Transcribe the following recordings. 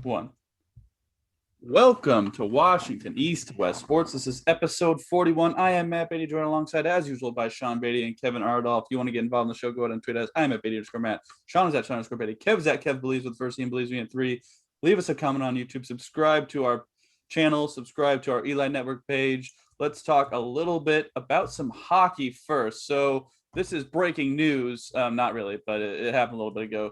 One. Welcome to Washington East West Sports. This is episode 41. I am Matt Beatty, joined alongside, as usual, by Sean Beatty and Kevin Ardolph. If you want to get involved in the show, go ahead and tweet us. I am at Beatty_Matt. Sean is at Sean_Beatty. Kev's at Kev Believes with the first team, Believes me at 3. Leave us a comment on YouTube. Subscribe to our channel. Subscribe to our Eli Network page. Let's talk a little bit about some hockey first. So this is breaking news. Not really, but it happened a little bit ago.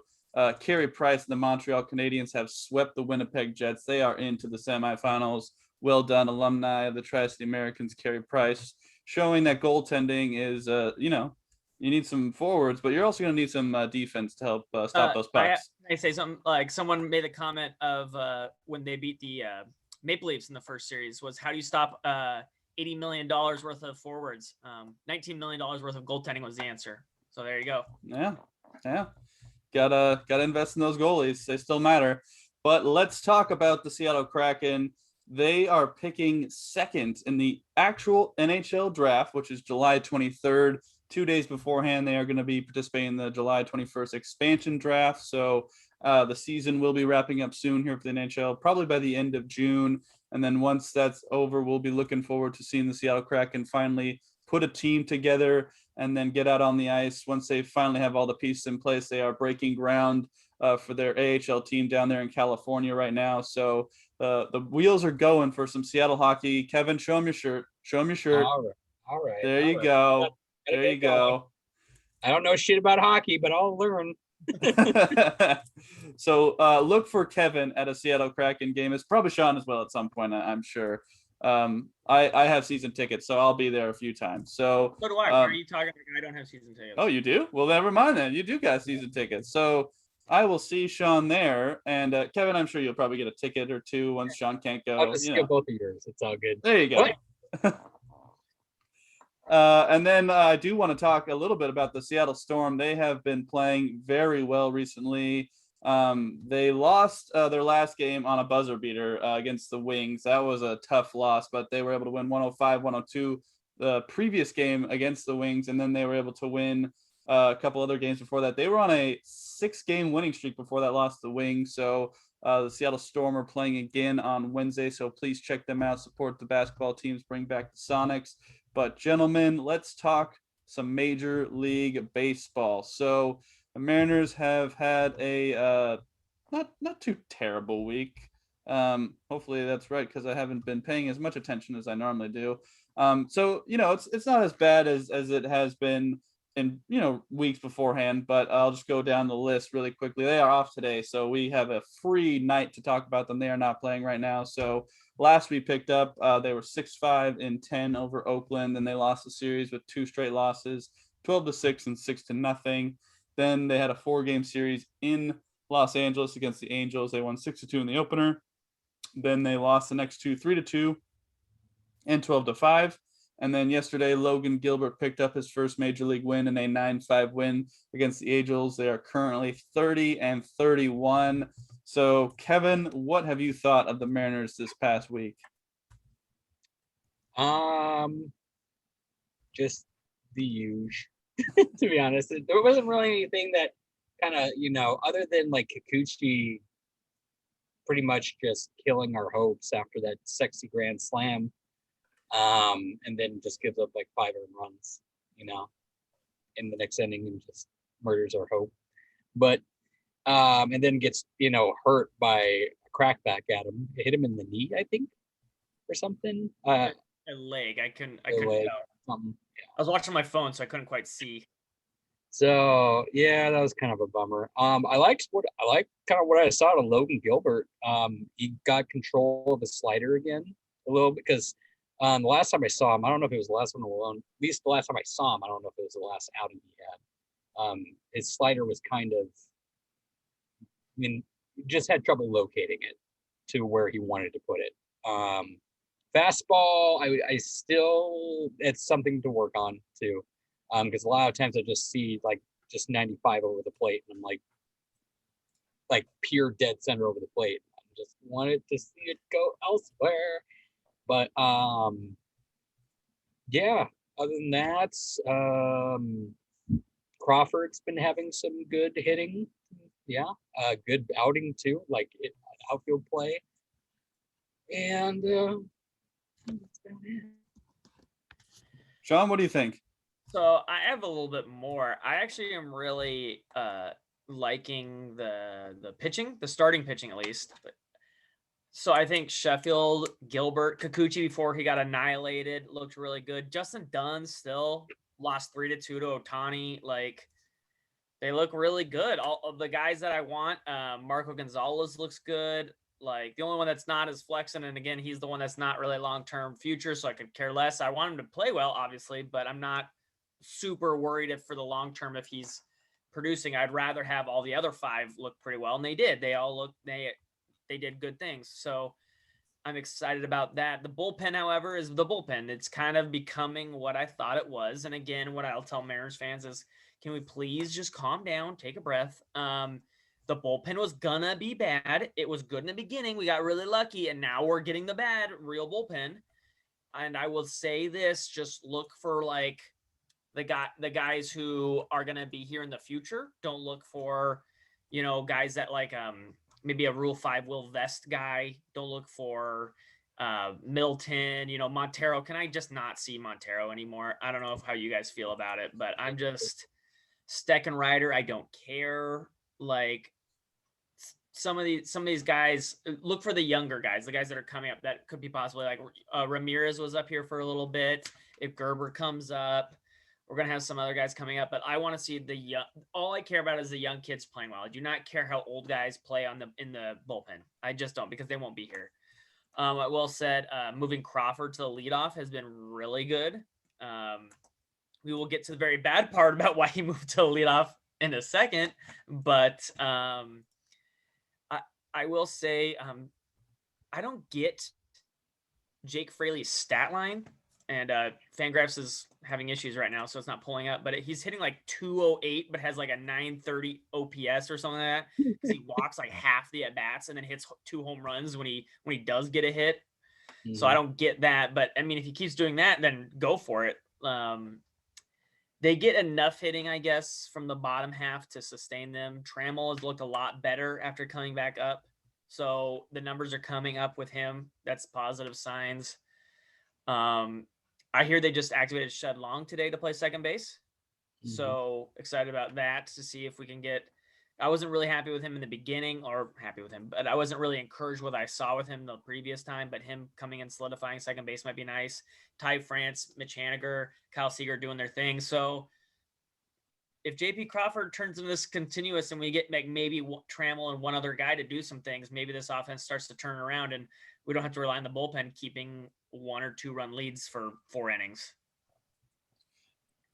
Carey Price and the Montreal Canadiens have swept the Winnipeg Jets. They are into the semifinals. Well done, alumni of the Tri-City Americans, Carey Price, showing that goaltending is, you need some forwards, but you're also going to need some defense to help stop those pucks. I say something like someone made a comment of when they beat the Maple Leafs in the first series was how do you stop $80 million worth of forwards? $19 million worth of goaltending was the answer. So there you go. Yeah. Gotta invest in those goalies. They still matter. But let's talk about the Seattle Kraken. They are picking second in the actual NHL draft, which is July 23rd. 2 days beforehand, they are going to be participating in the July 21st expansion draft. So the season will be wrapping up soon here for the NHL, probably by the end of June. And then once that's over, we'll be looking forward to seeing the Seattle Kraken finally put a team together and then get out on the ice. Once they finally have all the pieces in place, they are breaking ground for their AHL team down there in California right now. So the wheels are going for some Seattle hockey. Kevin, show them your shirt. Show them your shirt. All right. There you go. There you go. I don't know shit about hockey, but I'll learn. So look for Kevin at a Seattle Kraken game. It's probably Sean as well at some point, I'm sure. I have season tickets, so I'll be there a few times. So do I. Why are you talking like I don't have season tickets? Oh, you do? Well, never mind then. You do got season tickets. So I will see Sean there. And Kevin, I'm sure you'll probably get a ticket or two once Sean can't go. I'll just skip both of yours. It's all good. There you go. And then I do want to talk a little bit about the Seattle Storm. They have been playing very well recently. They lost their last game on a buzzer beater against the Wings. That was a tough loss, but they were able to win 105-102 the previous game against the Wings, and then they were able to win a couple other games before that. They were on a 6-game winning streak before that loss to the Wings. So the Seattle Storm are playing again on Wednesday, so please check them out. Support the basketball teams, bring back the Sonics. But gentlemen, let's talk some Major League Baseball. So the Mariners have had a not too terrible week. Hopefully that's right, because I haven't been paying as much attention as I normally do. So it's not as bad as it has been in weeks beforehand, but I'll just go down the list really quickly. They are off today, so we have a free night to talk about them. They are not playing right now. So last we picked up, they were 6-5-10 over Oakland, and they lost the series with 2 straight losses, 12-6 and 6-0. Then they had a 4-game series in Los Angeles against the Angels. They won 6-2 in the opener. Then they lost the next 2, 3-2 and 12-5. And then yesterday, Logan Gilbert picked up his first Major League win in a 9-5 win against the Angels. They are currently 30-31. So, Kevin, what have you thought of the Mariners this past week? Just the huge. To be honest, there wasn't really anything that kind of, other than like Kikuchi pretty much just killing our hopes after that sexy grand slam. And then just gives up like 5 earned runs, in the next inning and just murders our hope. But and then gets, hurt by a crackback at him. It hit him in the knee, I think, or something. A leg. I couldn't tell. Something. Yeah. I was watching my phone, so I couldn't quite see. So yeah, that was kind of a bummer. I liked kind of what I saw to Logan Gilbert. He got control of his slider again a little bit, because the last time I saw him, I don't know if it was the last one alone. At least the last time I saw him, I don't know if it was the last outing he had. His slider was kind of, just had trouble locating it to where he wanted to put it. Fastball, I still, it's something to work on too. Because a lot of times I just see like just 95 over the plate, and I'm like pure dead center over the plate. I just wanted to see it go elsewhere. But yeah, other than that, Crawford's been having some good hitting. Yeah, good outing too. Like outfield play. And that's about it. Sean, what do you think? So I have a little bit more. I actually am really liking the pitching, the starting pitching at least. So I think Sheffield, Gilbert, Kikuchi before he got annihilated looked really good. Justin Dunn still lost 3-2 to Ohtani. Like, they look really good. All of the guys that I want, Marco Gonzalez looks good. Like, the only one that's not is Flexen, and again, he's the one that's not really long-term future, so I could care less. I want him to play well, obviously, but I'm not super worried if for the long term if he's producing. I'd rather have all the other 5 look pretty well, and they did. They all look they did good things. So I'm excited about that. The bullpen, however, is the bullpen. It's kind of becoming what I thought it was. And again, what I'll tell Mariners fans is, can we please just calm down, take a breath? The bullpen was gonna be bad. It was good in the beginning. We got really lucky, and now we're getting the bad real bullpen. And I will say this: just look for like the guys who are gonna be here in the future. Don't look for, guys that like maybe a Rule 5 Will Vest guy. Don't look for Milton, Montero. Can I just not see Montero anymore? I don't know how you guys feel about it, but I'm just Steckenrider. I don't care. Like, some of these guys, look for the younger guys, the guys that are coming up that could be possibly like Ramirez was up here for a little bit. If Gerber comes up, we're going to have some other guys coming up, but I want to see the young. All I care about is the young kids playing well. I do not care how old guys play in the bullpen. I just don't, because they won't be here. I will said, moving Crawford to the leadoff has been really good. We will get to the very bad part about why he moved to the leadoff in a second, but I will say, I don't get Jake Fraley's stat line, and Fangraphs is having issues right now, so it's not pulling up, but he's hitting like 208, but has like a 930 OPS or something like that, because he walks like half the at-bats and then hits 2 home runs when he does get a hit. Mm-hmm. So I don't get that, but I mean, if he keeps doing that, then go for it. They get enough hitting, I guess, from the bottom half to sustain them. Trammell has looked a lot better after coming back up. So the numbers are coming up with him. That's positive signs. I hear they just activated Shed Long today to play second base. Mm-hmm. So excited about that, to see if we can get – I wasn't really happy with him in the beginning, but I wasn't really encouraged with what I saw with him the previous time. But him coming and solidifying second base might be nice. Ty France, Mitch Haniger, Kyle Seager doing their thing. So if JP Crawford turns into this continuous and we get like maybe Trammell and one other guy to do some things, maybe this offense starts to turn around and we don't have to rely on the bullpen keeping 1 or 2 run leads for 4 innings.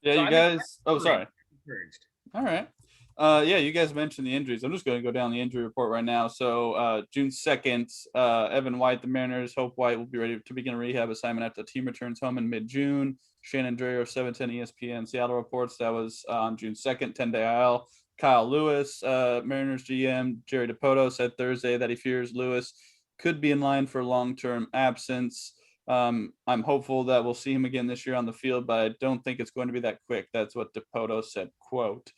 Yeah, so you guys. Oh, sorry. Encouraged. All right. Yeah, you guys mentioned the injuries. I'm just going to go down the injury report right now. So June 2nd, Evan White, the Mariners, Hope White will be ready to begin a rehab assignment after the team returns home in mid-June. Shannon Drayer, 710 ESPN Seattle reports that was on June 2nd, 10-day IL. Kyle Lewis, Mariners GM, Jerry Dipoto, said Thursday that he fears Lewis could be in line for long-term absence. I'm hopeful that we'll see him again this year on the field, but I don't think it's going to be that quick. That's what Dipoto said, quote.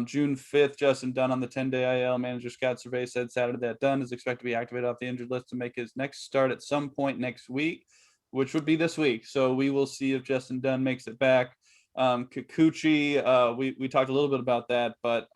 June 5th, Justin Dunn on the 10-day IL. Manager Scott Survey said Saturday that Dunn is expected to be activated off the injured list to make his next start at some point next week, which would be this week. So we will see if Justin Dunn makes it back. Kikuchi, we talked a little bit about that, but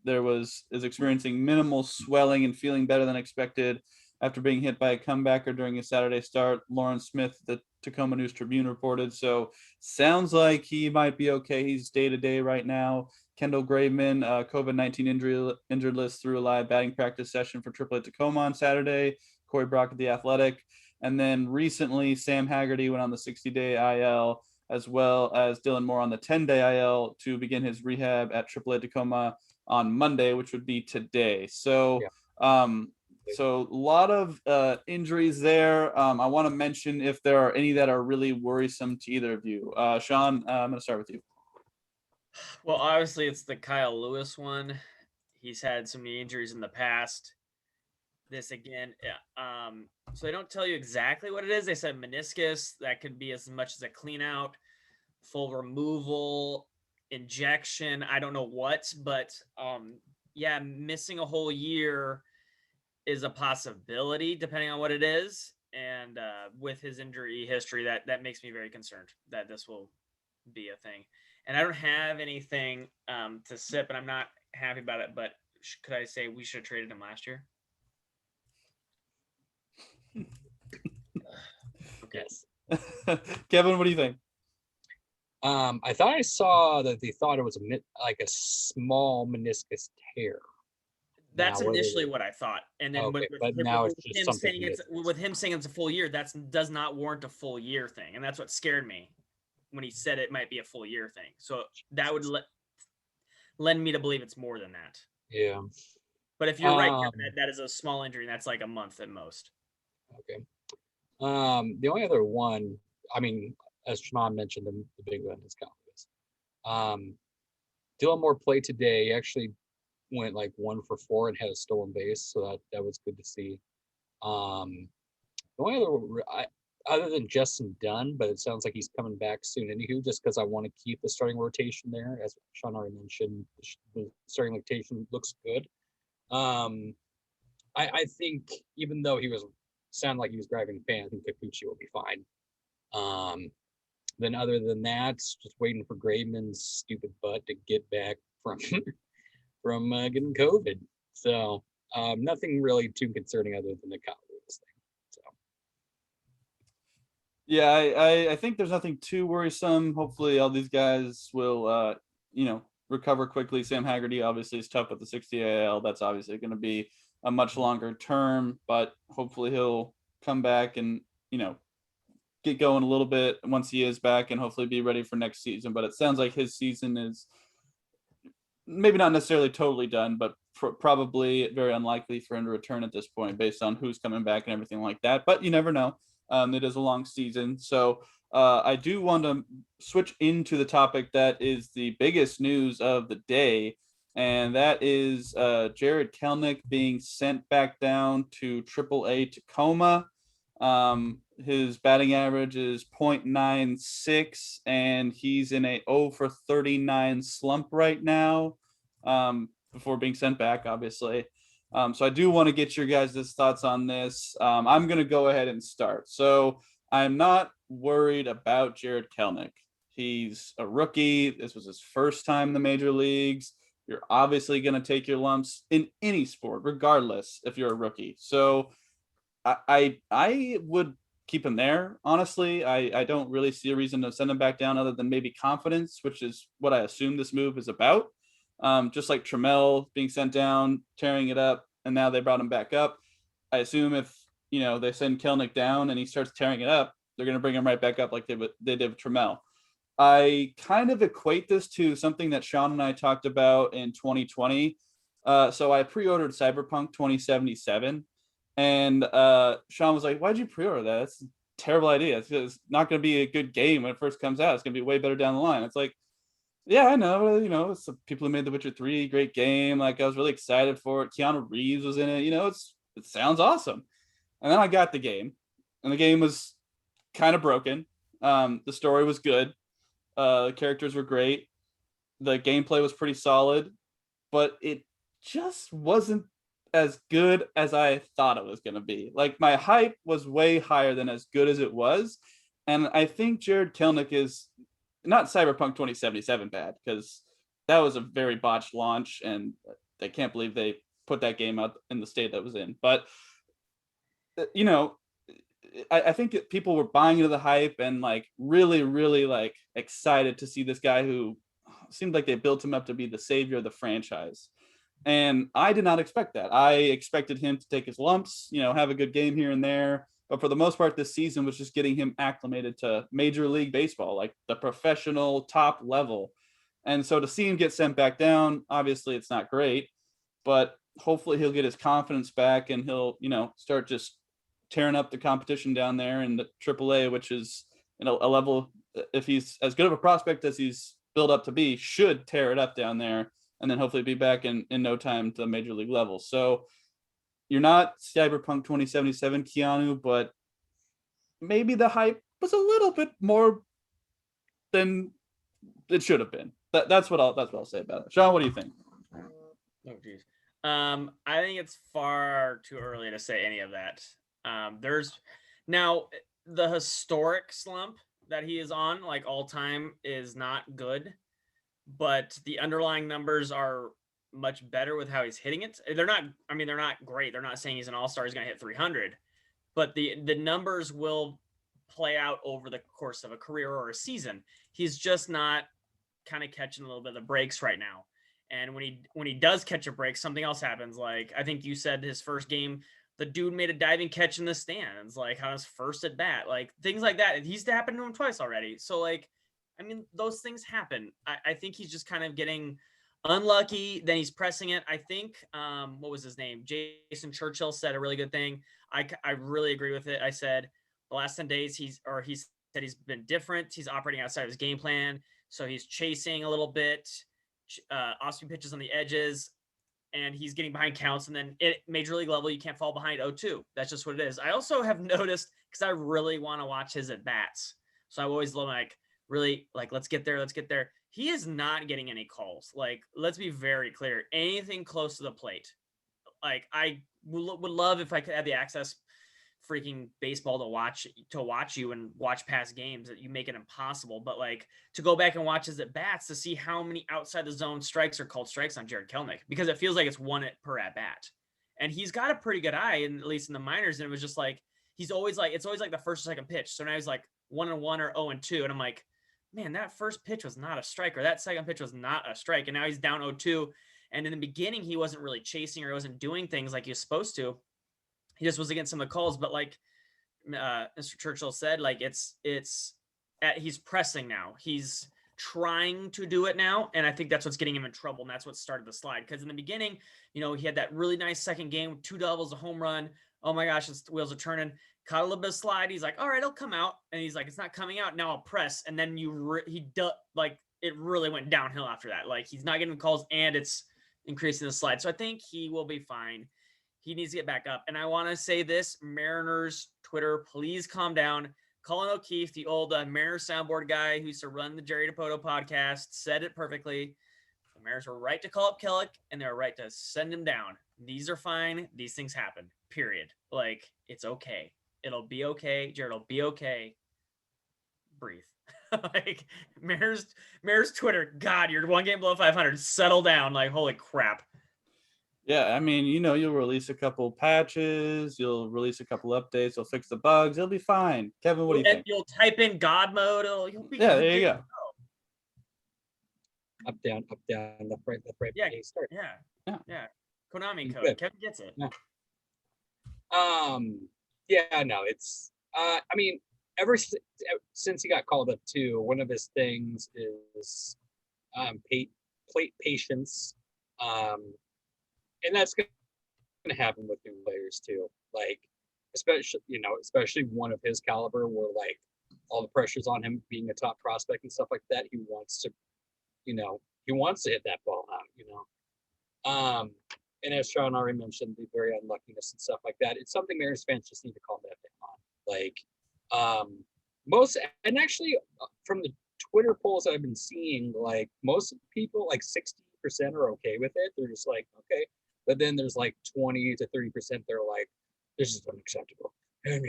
is experiencing minimal swelling and feeling better than expected after being hit by a comebacker during his Saturday start. Lauren Smith, the Tacoma News Tribune, reported. So sounds like he might be okay. He's day-to-day right now. Kendall Graveman, COVID-19 injured list, through a live batting practice session for AAA Tacoma on Saturday. Corey Brock at The Athletic. And then recently, Sam Haggerty went on the 60-day IL, as well as Dylan Moore on the 10-day IL to begin his rehab at AAA Tacoma on Monday, which would be today. So, So a lot of injuries there. I want to mention if there are any that are really worrisome to either of you. Sean, I'm going to start with you. Well, obviously it's the Kyle Lewis one. He's had some injuries in the past. This again, so they don't tell you exactly what it is. They said meniscus. That could be as much as a clean out, full removal, injection. I don't know what, but missing a whole year is a possibility depending on what it is. And with his injury history, that makes me very concerned that this will be a thing. And I don't have anything to sip, and I'm not happy about it. But could I say we should have traded him last year? Okay. Yes. Kevin, what do you think? I thought I saw that they thought it was a small meniscus tear. That's Now, initially what I thought, and then okay, but now it's just something with him saying it's a full year, that does not warrant a full year thing, and that's what scared me when he said it might be a full year thing. So that would lend me to believe it's more than that. Yeah. But if you're right, that is a small injury. That's like a month at most. Okay. The only other one, I mean, as Shimon mentioned, the big one is Cowboys. Dylan Moore played today. He actually went like 1 for 4 and had a stolen base, so that was good to see. The only other than Justin Dunn, but it sounds like he's coming back soon. Anywho, just because I want to keep the starting rotation there, as Sean already mentioned, the starting rotation looks good. I think even though he sounded like he was grabbing the pan, I think Kikuchi will be fine. Then other than that, just waiting for Graveman's stupid butt to get back from from getting COVID. So nothing really too concerning other than the Cowboys thing. So yeah, I think there's nothing too worrisome. Hopefully all these guys will recover quickly. Sam Haggerty obviously is tough with the 60 AL. That's obviously going to be a much longer term, but hopefully he'll come back and get going a little bit once he is back, and hopefully be ready for next season. But it sounds like his season is maybe not necessarily totally done, but probably very unlikely for him to return at this point based on who's coming back and everything like that. But you never know. It is a long season. So I do want to switch into the topic that is the biggest news of the day, and that is Jared Kelnick being sent back down to AAA Tacoma. His batting average is .96, and he's in a 0 for 39 slump right now, before being sent back, obviously. So I do want to get your guys' thoughts on this. I'm going to go ahead and start. So I'm not worried about Jared Kelnick. He's a rookie. This was his first time in the major leagues. You're obviously going to take your lumps in any sport, regardless if you're a rookie. So I would keep him there. Honestly, I don't really see a reason to send him back down other than maybe confidence, which is what I assume this move is about. Just like Trammell being sent down, tearing it up, and now they brought him back up. I assume if they send Kelnick down and he starts tearing it up, they're going to bring him right back up like they did with Trammell. I kind of equate this to something that Sean and I talked about in 2020. So I pre-ordered Cyberpunk 2077. And Sean was like, "Why'd you pre-order that? That's a terrible idea. It's not going to be a good game when it first comes out. It's going to be way better down the line." It's like, yeah, I know. It's the people who made The Witcher 3, great game. Like, I was really excited for it. Keanu Reeves was in it. It sounds awesome. And then I got the game, and the game was kind of broken. The story was good. The characters were great. The gameplay was pretty solid, but it just wasn't as good as I thought it was going to be. Like, my hype was way higher than as good as it was. And I think Jared Kelnick is not Cyberpunk 2077 bad, because that was a very botched launch, and I can't believe they put that game out in the state that was in. But, I think that people were buying into the hype and like really, really like excited to see this guy who seemed like they built him up to be the savior of the franchise. And I did not expect that. I expected him to take his lumps, have a good game here and there. But for the most part, this season was just getting him acclimated to Major League Baseball, like the professional top level. And so to see him get sent back down, obviously it's not great, but hopefully he'll get his confidence back and he'll, start just tearing up the competition down there in the AAA, which is a level, if he's as good of a prospect as he's built up to be, should tear it up down there, and then hopefully be back in no time to the major league level. So you're not Cyberpunk 2077 Keanu, but maybe the hype was a little bit more than it should have been. That's what I'll say about it. Sean, what do you think? Oh, geez. I think it's far too early to say any of that. There's now the historic slump that he is on, like all time, is not good, but the underlying numbers are much better with how he's hitting it. They're not, I mean, they're not great. They're not saying he's an all-star, he's going to hit 300, but the numbers will play out over the course of a career or a season. He's just not kind of catching a little bit of the breaks right now. And when he does catch a break, something else happens. Like I think you said his first game, the dude made a diving catch in the stands, like on his first at bat, like things like that. He's happened to him twice already. So like, I mean, those things happen. I think he's just kind of getting unlucky. Then he's pressing it. I think, what was his name? Jason Churchill said a really good thing. I really agree with it. I said the last 10 days he said he's been different. He's operating outside of his game plan. So he's chasing a little bit, off-speed pitches on the edges, and he's getting behind counts. And then at major league level, you can't fall behind 0-2. That's just what it is. I also have noticed, because I really want to watch his at-bats. So I always love, like, really, like, let's get there. He is not getting any calls. Like, let's be very clear. Anything close to the plate. Like, I would love if I could have the access freaking baseball to watch you and watch past games, that you make it impossible. But like to go back and watch his at bats to see how many outside the zone strikes are called strikes on Jared Kelnick, because it feels like it's one per at bat. And he's got a pretty good eye, at least in the minors. And it was just like, it's always like the first or second pitch. So now he's like 1-1 or 0-2. And I'm like, man, that first pitch was not a strike, or that second pitch was not a strike. And now he's down 0-2. And in the beginning, he wasn't really chasing, or he wasn't doing things like he was supposed to. He just was against some of the calls, but like Mr. Churchill said, like he's pressing now. He's trying to do it now, and I think that's what's getting him in trouble, and that's what started the slide. Because in the beginning, he had that really nice second game, 2 doubles, a home run. Oh my gosh, the wheels are turning. Caught a little bit of slide. He's like, all right, it'll come out, and he's like, it's not coming out. Now I'll press, and then it really went downhill after that. Like he's not getting calls, and it's increasing the slide. So I think he will be fine. He needs to get back up. And I want to say this, Mariners Twitter, please calm down. Colin O'Keefe, the old Mariners soundboard guy who used to run the Jerry Dipoto podcast, said it perfectly. The Mariners were right to call up Kelnick, and they were right to send him down. These are fine. These things happen, period. Like, it's okay. It'll be okay. Jared will be okay. Breathe. Like, Mariners Twitter, God, you're 1 game below 500. Settle down. Like, holy crap. Yeah, I mean, you'll release a couple patches, you'll release a couple updates, you'll fix the bugs, it'll be fine. Kevin, what do you think? You'll type in God mode, you'll be there you go. Up, down, left, right. Yeah, start. Yeah. Konami code. Kevin gets it. Yeah. No, it's I mean, ever since he got called up too, one of his things is plate patience. And that's going to happen with new players too. Like, especially one of his caliber, where like all the pressure's on him being a top prospect and stuff like that. He wants to hit that ball out. And as Sean already mentioned, the very unluckiness and stuff like that. It's something Mariners fans just need to calm that down. Like, actually from the Twitter polls that I've been seeing, like most people, like 60% are okay with it. They're just like, okay. But then there's like 20 to 30% they're like, this is unacceptable. And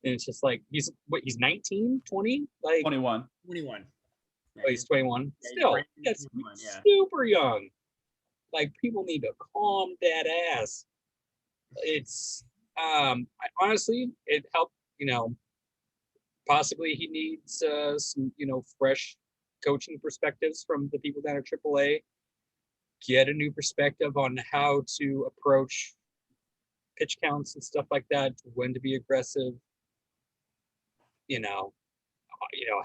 it's just like, he's 19, 20? Like 21. 21. Oh, he's 21. Yeah, Still, that's super young. Like, people need to calm that ass. It's honestly, it helped, possibly he needs some, fresh coaching perspectives from the people down at AAA. Get a new perspective on how to approach pitch counts and stuff like that, when to be aggressive,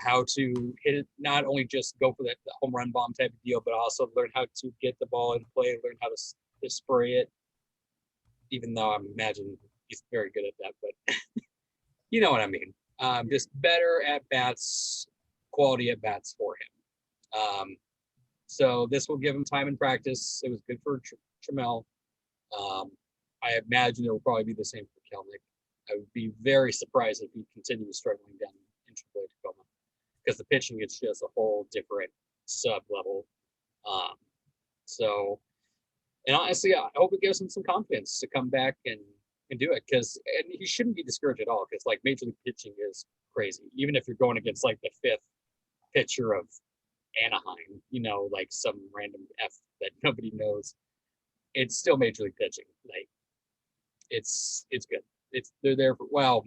how to hit it, not only just go for the home run bomb type of deal, but also learn how to get the ball in play, learn how to spray it, even though I imagine he's very good at that, but you know what I mean. Just better at bats, quality at bats for him. So this will give him time and practice. It was good for Trammell. I imagine it will probably be the same for Kelnick. I would be very surprised if he continues struggling down in AAA Tacoma, because the pitching is just a whole different sub level. And honestly, I hope it gives him some confidence to come back and do it, because he shouldn't be discouraged at all, because like Major League pitching is crazy. Even if you're going against like the fifth pitcher of Anaheim, like some random F that nobody knows, it's still Major League pitching. Like it's good. They're there for, well,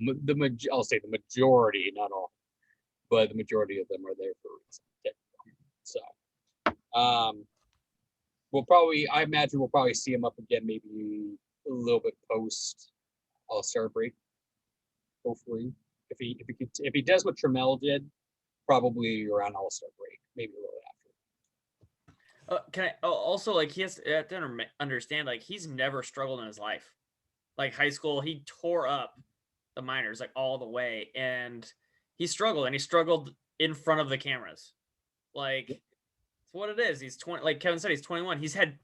I'll say the majority, not all, but the majority of them are there for a reason. So I imagine we'll probably see him up again maybe a little bit post All-Star break. Hopefully, if he does what Trammell did, probably around All-Star break, maybe a little after. Can I also, like, he has to understand, like, he's never struggled in his life. Like high school, he tore up the minors like all the way, and he struggled in front of the cameras. Like, it's what it is. He's 20, like Kevin said, he's 21. He's had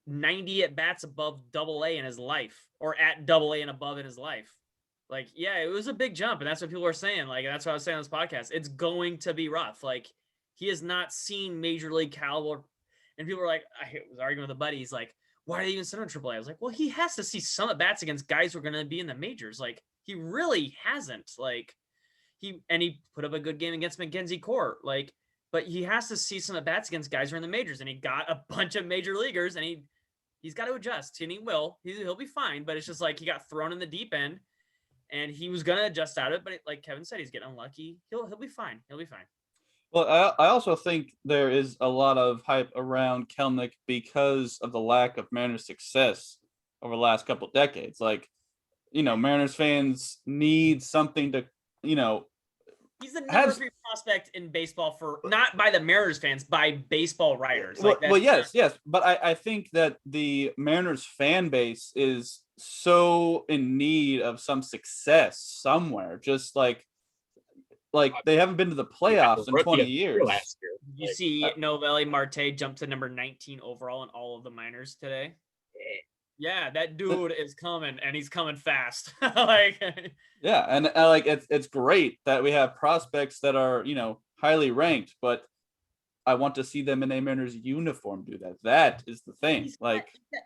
90 at bats above AA in his life, or at AA and above in his life. Like, yeah, it was a big jump, and that's what people are saying. Like, that's what I was saying on this podcast. It's going to be rough. Like, he has not seen major league caliber, and people are like, I was arguing with a buddy. He's like, why are they even send him AAA? I was like, well, he has to see some at bats against guys who are going to be in the majors. Like, he really hasn't. Like, he put up a good game against Mackenzie Court. Like, but he has to see some at bats against guys who are in the majors, and he got a bunch of major leaguers, and he's got to adjust, and he will. He'll be fine. But it's just like he got thrown in the deep end, and he was going to adjust out of it. But like Kevin said, he's getting unlucky. He'll be fine. He'll be fine. Well, I also think there is a lot of hype around Kelnick because of the lack of Mariners success over the last couple of decades. Like, Mariners fans need something to, He's the number 3 prospect in baseball for, not by the Mariners fans, by baseball writers. Like, well, yes. But I think that the Mariners fan base is so in need of some success somewhere. Just like they haven't been to the playoffs in 20 years. Last year. You see Novelli Marte jump to number 19 overall in all of the minors today. Yeah, that dude is coming, and he's coming fast. Yeah, and it's great that we have prospects that are highly ranked, but I want to see them in a Mariners uniform do that. That is the thing.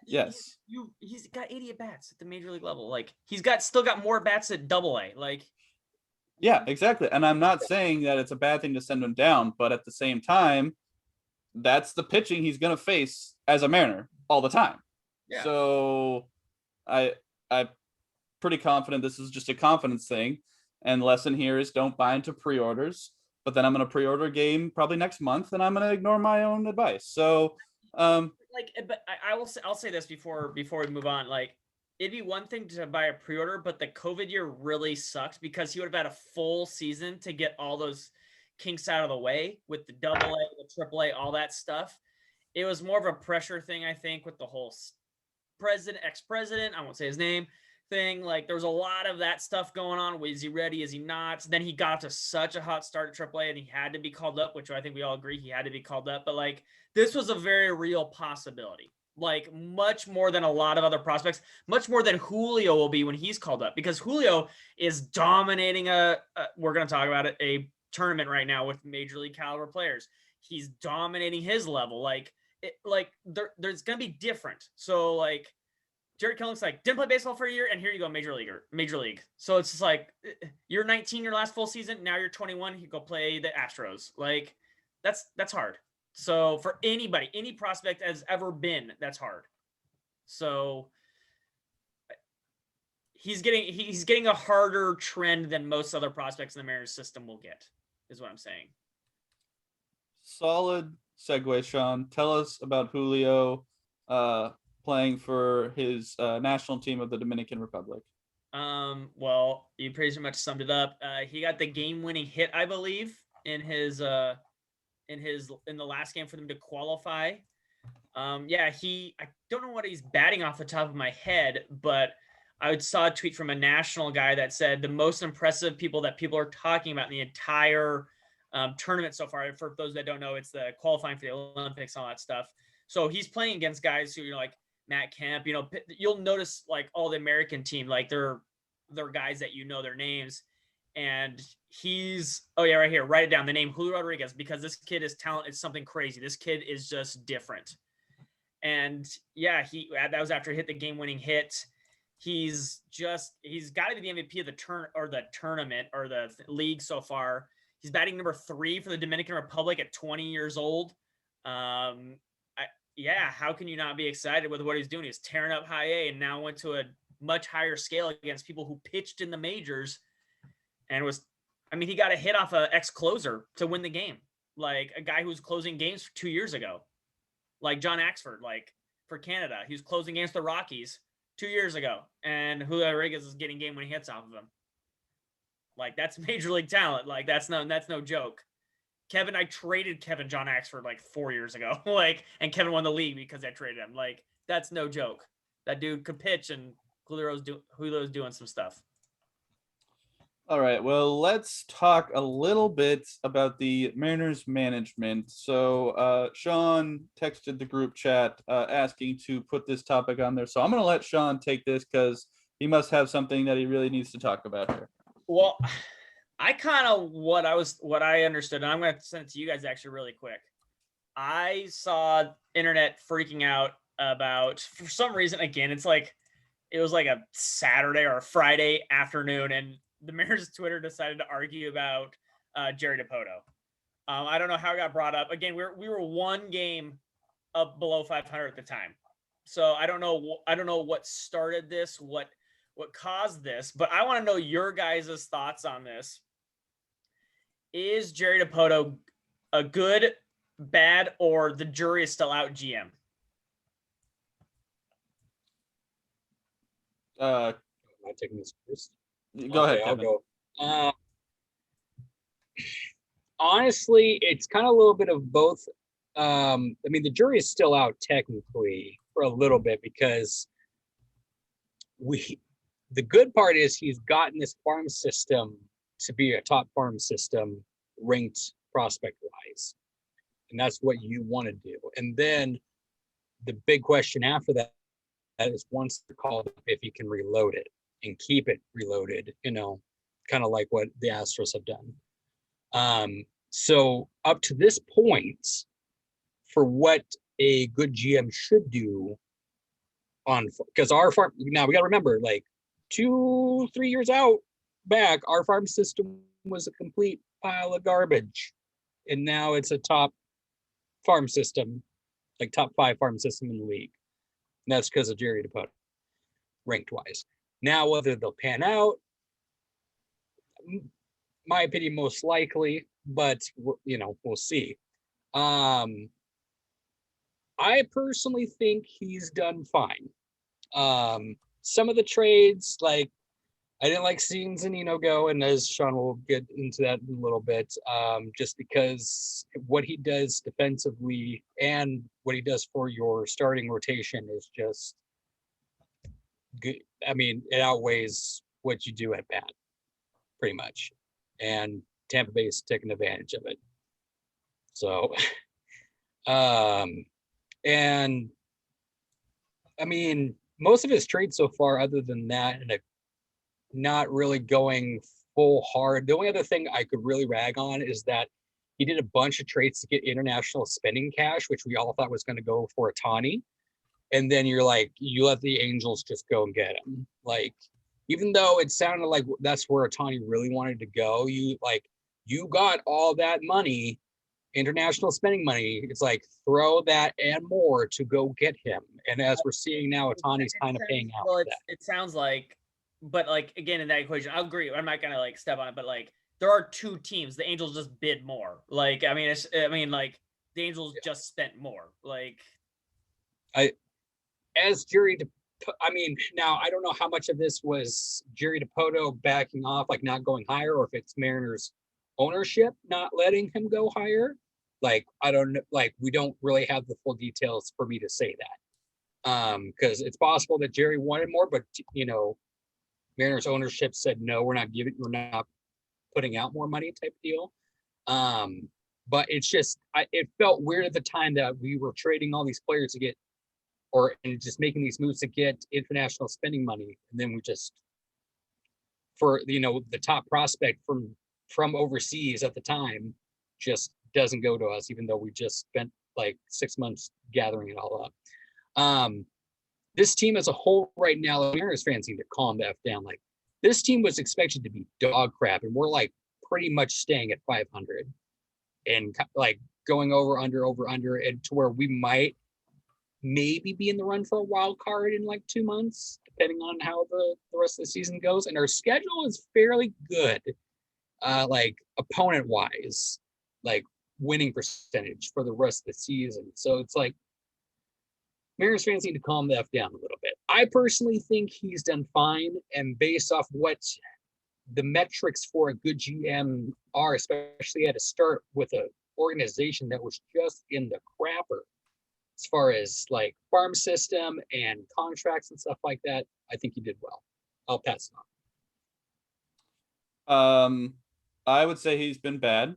Yes, he's got 80 at bats at the major league level. Like, he's still got more bats at AA. Like. Yeah, exactly. And I'm not saying that it's a bad thing to send him down, but at the same time, that's the pitching he's going to face as a Mariner all the time. Yeah. So I'm pretty confident this is just a confidence thing. And the lesson here is don't buy into pre-orders. But then I'm going to pre-order a game probably next month, and I'm going to ignore my own advice. So, but I'll say this before we move on. Like, it'd be one thing to buy a pre-order, but the COVID year really sucked because he would have had a full season to get all those kinks out of the way with the AA, the AAA, all that stuff. It was more of a pressure thing, I think, with the whole ex-president, I won't say his name, thing. Like, there was a lot of that stuff going on. Is he ready? Is he not? Then he got to such a hot start at AAA, and he had to be called up, which I think we all agree he had to be called up. But, like, this was a very real possibility. Like, much more than a lot of other prospects, much more than Julio will be when he's called up, because Julio is dominating we're going to talk about it, a tournament right now with major league caliber players. He's dominating his level. There's going to be different. So, like, Jared Kelnick's like, didn't play baseball for a year, and here you go, major league. So it's just like, you're 19 your last full season, now you're 21, you go play the Astros. Like, that's hard. So for anybody, any prospect has ever been, that's hard. So he's getting a harder trend than most other prospects in the Mariners system will get, is what I'm saying. Solid segue, Sean. Tell us about Julio playing for his national team of the Dominican Republic. Well, you pretty much summed it up. He got the game-winning hit, I believe, in the last game for them to qualify. I don't know what he's batting off the top of my head, but I saw a tweet from a national guy that said the most impressive people that people are talking about in the entire tournament so far. For those that don't know, it's the qualifying for the Olympics, all that stuff. So he's playing against guys who, like Matt Kemp, you'll notice like all the American team, like they're guys that their names. And he's, right here, write it down, the name Julio Rodriguez, because this kid is talent. It's something crazy. This kid is just different. And yeah, that was after he hit the game-winning hit. He's got to be the MVP of the tournament or the league so far. He's batting number 3 for the Dominican Republic at 20 years old. How can you not be excited with what he's doing? He's tearing up high A and now went to a much higher scale against people who pitched in the majors and he got a hit off a ex-closer to win the game. Like a guy who was closing games 2 years ago. Like John Axford, like for Canada. He was closing against the Rockies 2 years ago. And Julio Rodriguez is getting game winning hits off of him. Like that's major league talent. Like that's no joke. I traded John Axford like 4 years ago. And Kevin won the league because I traded him. Like that's no joke. That dude could pitch and Julio's doing some stuff. All right, well, let's talk a little bit about the Mariners management. So Sean texted the group chat asking to put this topic on there. So I'm going to let Sean take this because he must have something that he really needs to talk about here. Well, I kind of what I understood, and I'm going to send it to you guys actually really quick. I saw internet freaking out about, for some reason, again, it was like a Saturday or a Friday afternoon, and the Mariners Twitter decided to argue about Jerry Dipoto. I don't know how it got brought up. Again, we were one game up below 500 at the time, so I don't know what started this, what caused this, but I want to know your guys' thoughts on this. Is Jerry Dipoto a good, bad, or the jury is still out GM? Am I taking this first? Go ahead, I'll Kevin. go. Honestly, it's kind of a little bit of both. The jury is still out technically for a little bit because the good part is he's gotten this farm system to be a top farm system ranked prospect wise. And that's what you want to do. And then the big question after that is once they're called up, if you can reload it and keep it reloaded, kind of like what the Astros have done. So up to this point, for what a good GM should do because our farm, now we got to remember, like 2-3 years out back, our farm system was a complete pile of garbage. And now it's a top farm system, like top 5 farm system in the league. And that's because of Jerry Dipoto, ranked wise. Now, whether they'll pan out, my opinion, most likely, but we'll see. I personally think he's done fine. Some of the trades, like I didn't like seeing Zunino go, and as Sean will get into that in a little bit, just because what he does defensively and what he does for your starting rotation is just good. I mean, it outweighs what you do at bat, pretty much. And Tampa Bay is taking advantage of it. So, and I mean, most of his trades so far, other than that, and not really going full hard. The only other thing I could really rag on is that he did a bunch of trades to get international spending cash, which we all thought was going to go for Ohtani. And then you're like, you let the Angels just go and get him. Like, even though it sounded like that's where Ohtani really wanted to go, you got all that money, international spending money. It's like, throw that and more to go get him. And as we're seeing now, Ohtani's kind of paying out. Well, it sounds like, but like, again, in that equation, I'll agree. I'm not going to like step on it, but like, there are 2 teams. The Angels just bid more. Like, the Angels just spent more. Like, now I don't know how much of this was Jerry Dipoto backing off, like not going higher, or if it's Mariners ownership not letting him go higher. Like, I don't know, like we don't really have the full details for me to say that. Because it's possible that Jerry wanted more, but Mariners ownership said no, we're not putting out more money type deal. But it's just it felt weird at the time that we were trading all these players to get and just making these moves to get international spending money, and then we just for the top prospect from overseas at the time just doesn't go to us, even though we just spent like 6 months gathering it all up. This team as a whole right now, the Mariners fans need to calm the F down. Like, this team was expected to be dog crap, and we're like pretty much staying at 500 and like going over, and to where we might maybe be in the run for a wild card in like 2 months, depending on how the rest of the season goes. And our schedule is fairly good, like opponent wise, like winning percentage for the rest of the season. So it's like Mariners fans need to calm the F down a little bit. I personally think he's done fine, and based off what the metrics for a good GM are, especially at a start with an organization that was just in the crapper as far as like farm system and contracts and stuff like that, I think he did well. I'll pass it on. I would say he's been bad.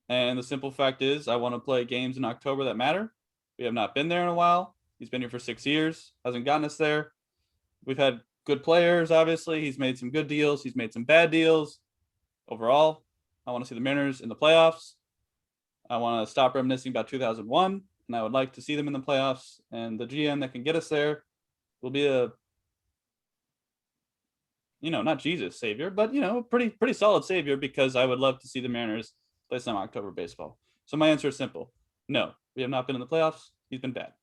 And the simple fact is, I want to play games in October that matter. We have not been there in a while. He's been here for 6 years, hasn't gotten us there. We've had good players, obviously. He's made some good deals. He's made some bad deals. Overall, I want to see the Mariners in the playoffs. I want to stop reminiscing about 2001, and I would like to see them in the playoffs. And the GM that can get us there will be a, not Jesus savior, but, pretty solid savior, because I would love to see the Mariners play some October baseball. So my answer is simple. No, we have not been in the playoffs. He's been bad.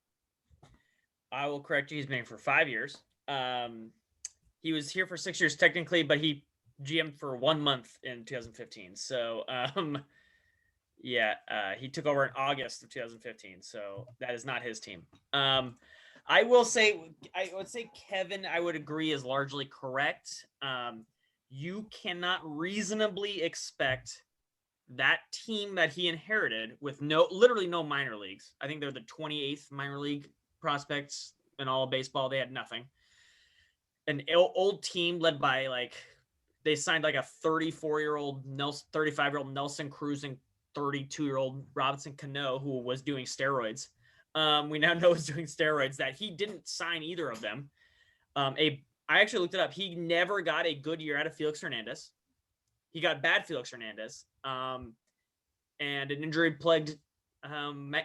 I will correct you. He's been here for 5 years. He was here for 6 years technically, but he GM'd for 1 month in 2015. So, he took over in August of 2015. So that is not his team. I would say Kevin, I would agree, is largely correct. You cannot reasonably expect that team that he inherited with literally no minor leagues. I think they're the 28th minor league prospects in all of baseball. They had nothing. An old team led by they signed like a 34-year-old Nelson, 35-year-old Nelson Cruz, and 32-year-old Robinson Cano, who was doing steroids. We now know is doing steroids. That he didn't sign either of them. I actually looked it up. He never got a good year out of Felix Hernandez. He got bad Felix Hernandez. And an injury plagued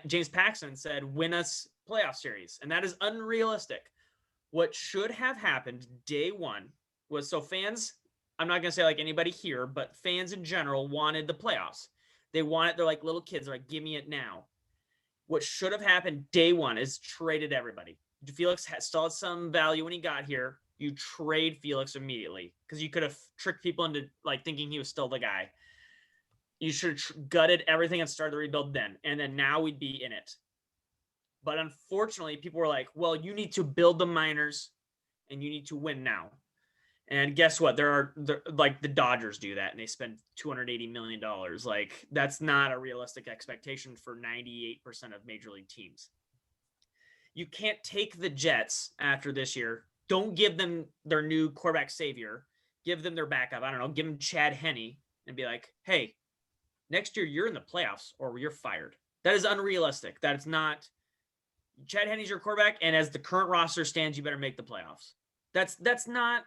James Paxton said, win us playoff series. And that is unrealistic. What should have happened day one was, so fans, I'm not going to say like anybody here, but fans in general wanted the playoffs. They're like little kids. They're like, give me it now. What should have happened day one is traded everybody. Felix still had some value when he got here. You trade Felix immediately, because you could have tricked people into like thinking he was still the guy. You should have gutted everything and started the rebuild then. And then now we'd be in it. But unfortunately, people were like, well, you need to build the minors and you need to win now. And guess what? Like the Dodgers do that, and they spend $280 million. Like, that's not a realistic expectation for 98% of major league teams. You can't take the Jets after this year. Don't give them their new quarterback savior. Give them their backup. I don't know. Give them Chad Henne and be like, hey, next year you're in the playoffs or you're fired. That is unrealistic. That is not. Chad Henne's your quarterback, and as the current roster stands, you better make the playoffs. That's not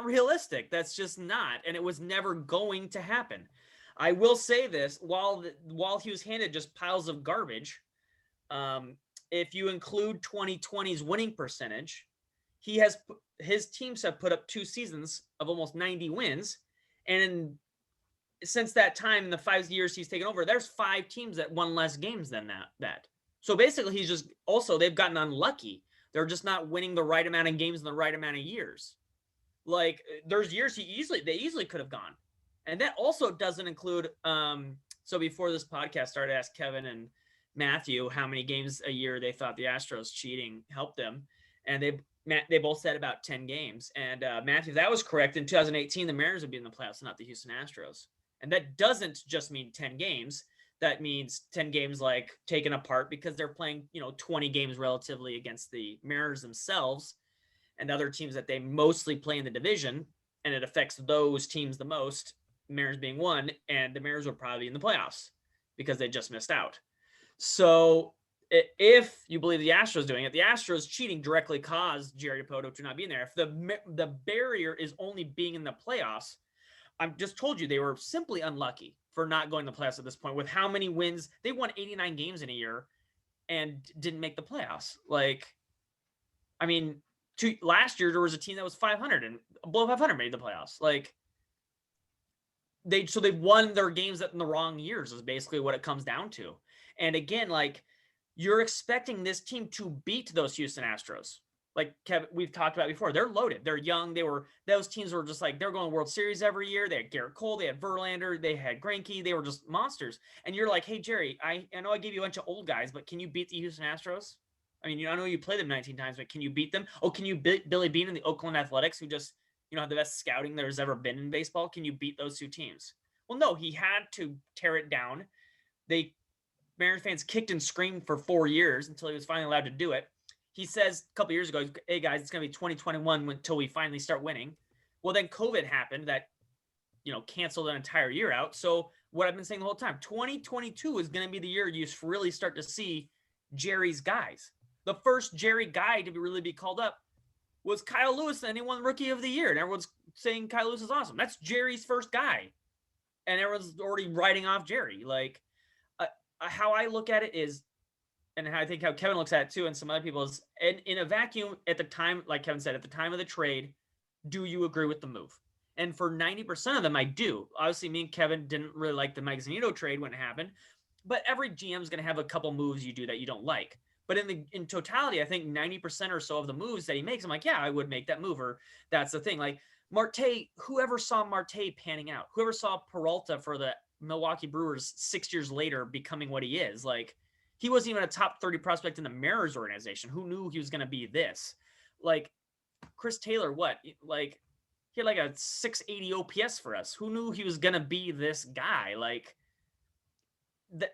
realistic. That's just not, and it was never going to happen. I will say this: while he was handed just piles of garbage, if you include 2020's winning percentage, his teams have put up 2 seasons of almost 90 wins, and since that time, in the 5 years he's taken over, there's 5 teams that won less games than that. So basically, they've gotten unlucky. They're just not winning the right amount of games in the right amount of years. Like, there's years they easily could have gone. And that also doesn't include, so before this podcast started, I asked Kevin and Matthew how many games a year they thought the Astros cheating helped them. And they both said about 10 games. And Matthew, that was correct. In 2018, the Mariners would be in the playoffs, not the Houston Astros. And that doesn't just mean 10 games. That means 10 games like taken apart, because they're playing, 20 games relatively against the Mariners themselves and other teams that they mostly play in the division. And it affects those teams the most, Mariners being one, and the Mariners will probably be in the playoffs because they just missed out. So if you believe the Astros doing it, the Astros cheating directly caused Jerry Dipoto to not be in there. If the barrier is only being in the playoffs, I've just told you they were simply unlucky for not going to the playoffs at this point. With how many wins, they won 89 games in a year, and didn't make the playoffs. Like, I mean, last year there was a team that was 500 and below 500 made the playoffs. Like, they won their games in the wrong years is basically what it comes down to. And again, like, you're expecting this team to beat those Houston Astros. Like Kevin, we've talked about before, they're loaded. They're young. Those teams were just like, they're going to World Series every year. They had Garrett Cole, they had Verlander, they had Greinke. They were just monsters. And you're like, hey, Jerry, I know I gave you a bunch of old guys, but can you beat the Houston Astros? I mean, I know you played them 19 times, but can you beat them? Oh, can you beat Billy Beane and the Oakland Athletics, who just, have the best scouting there's ever been in baseball? Can you beat those two teams? Well, no, he had to tear it down. Mariners fans kicked and screamed for 4 years until he was finally allowed to do it. He says a couple years ago, hey guys, it's going to be 2021 until we finally start winning. Well, then COVID happened that, canceled an entire year out. So what I've been saying the whole time, 2022 is going to be the year you really start to see Jerry's guys. The first Jerry guy to really be called up was Kyle Lewis, and he won Rookie of the Year. And everyone's saying Kyle Lewis is awesome. That's Jerry's first guy. And everyone's already writing off Jerry. Like, how I look at it is, and I think how Kevin looks at it too, and some other people is, in a vacuum at the time, like Kevin said, at the time of the trade, do you agree with the move? And for 90% of them, I do. Obviously, me and Kevin didn't really like the Mike Zunino trade when it happened, but every GM is going to have a couple moves you do that you don't like. But in totality, I think 90% or so of the moves that he makes, I'm like, yeah, I would make that move, or that's the thing. Like Marte, whoever saw Marte panning out, whoever saw Peralta for the Milwaukee Brewers 6 years later becoming what he is, like, he wasn't even a top 30 prospect in the Mariners organization. Who knew he was going to be this? Like, Chris Taylor, what? Like, he had like a 680 OPS for us. Who knew he was going to be this guy? Like,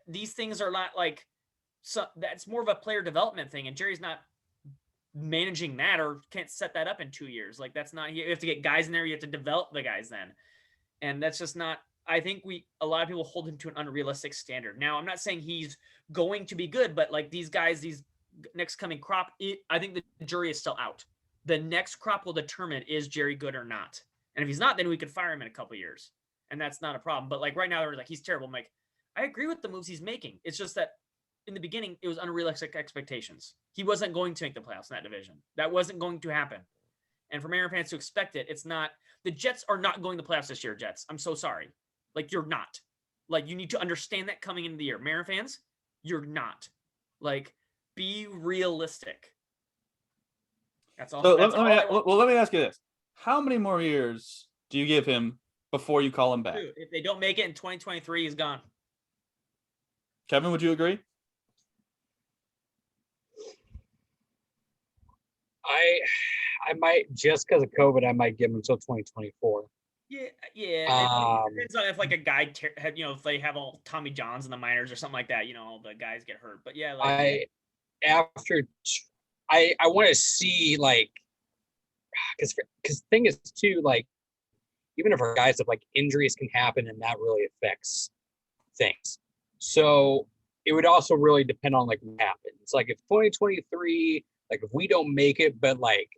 these things are not like, so that's more of a player development thing. And Jerry's not managing that, or can't set that up in 2 years. Like, that's not, you have to get guys in there. You have to develop the guys then. And that's just not, I think a lot of people hold him to an unrealistic standard. Now, I'm not saying he's going to be good, but like these guys, these next coming crop, I think the jury is still out. The next crop will determine, is Jerry good or not? And if he's not, then we could fire him in a couple of years. And that's not a problem. But like right now, they're like, he's terrible. I'm like, I agree with the moves he's making. It's just that in the beginning, it was unrealistic expectations. He wasn't going to make the playoffs in that division. That wasn't going to happen. And for Mariners fans to expect it, it's not. The Jets are not going to the playoffs this year, Jets. I'm so sorry. Like, you're not. Like, you need to understand that coming into the year. Mariners fans, you're not. Like, be realistic. That's all. So let me ask you this. How many more years do you give him before you call him back? Dude, if they don't make it in 2023, he's gone. Kevin, would you agree? I might, just because of COVID, I might give him until 2024. Yeah. It depends on if like a guy, if they have all Tommy Johns in the minors or something like that, all the guys get hurt. But yeah, like I want to see, like, because the thing is too, like, even if our guys have like injuries can happen and that really affects things. So it would also really depend on like what happens. Like if 2023, like if we don't make it, but like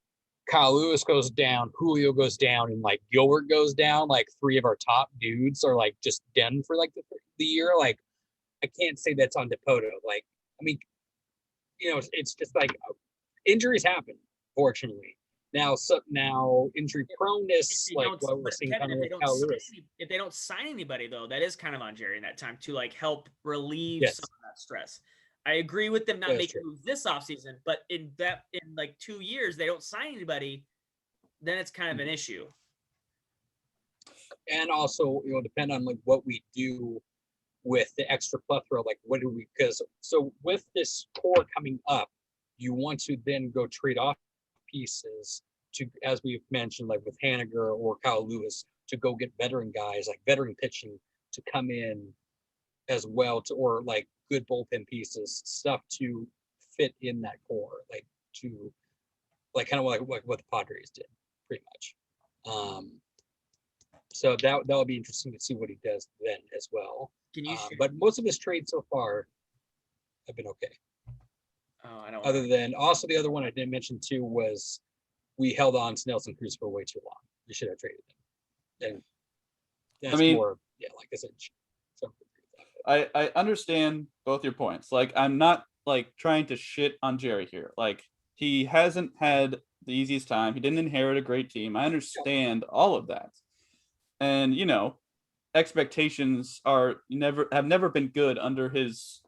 Kyle Lewis goes down, Julio goes down, and like Gilbert goes down, like three of our top dudes are like just done for like the year. Like I can't say that's on Dipoto. Like, I mean, it's just like injuries happen, fortunately. Now injury proneness, like what we're seeing kind of with Kyle Lewis. If they don't sign anybody, though, that is kind of on Jerry in that time to like help relieve some of that stress. I agree with them not making moves this offseason, but in like 2 years they don't sign anybody, then it's kind of an issue. And also, depend on like what we do with the extra plethora. Like what do we? Because so with this core coming up, you want to then go trade off pieces to, as we've mentioned, like with Haniger or Kyle Lewis, to go get veteran guys, like veteran pitching to come in as well, or like good bullpen pieces, stuff to fit in that core, like to like kind of like what the Padres did, pretty much. So that would be interesting to see what he does then as well. Can you? But most of his trades so far have been okay. Oh, I don't. Other than also the other one I didn't mention too was we held on to Nelson Cruz for way too long. We should have traded him. And that's more, like I said. I understand both your points. Like I'm not like trying to shit on Jerry here. Like, he hasn't had the easiest time. He didn't inherit a great team. I understand all of that. And, expectations have never been good under his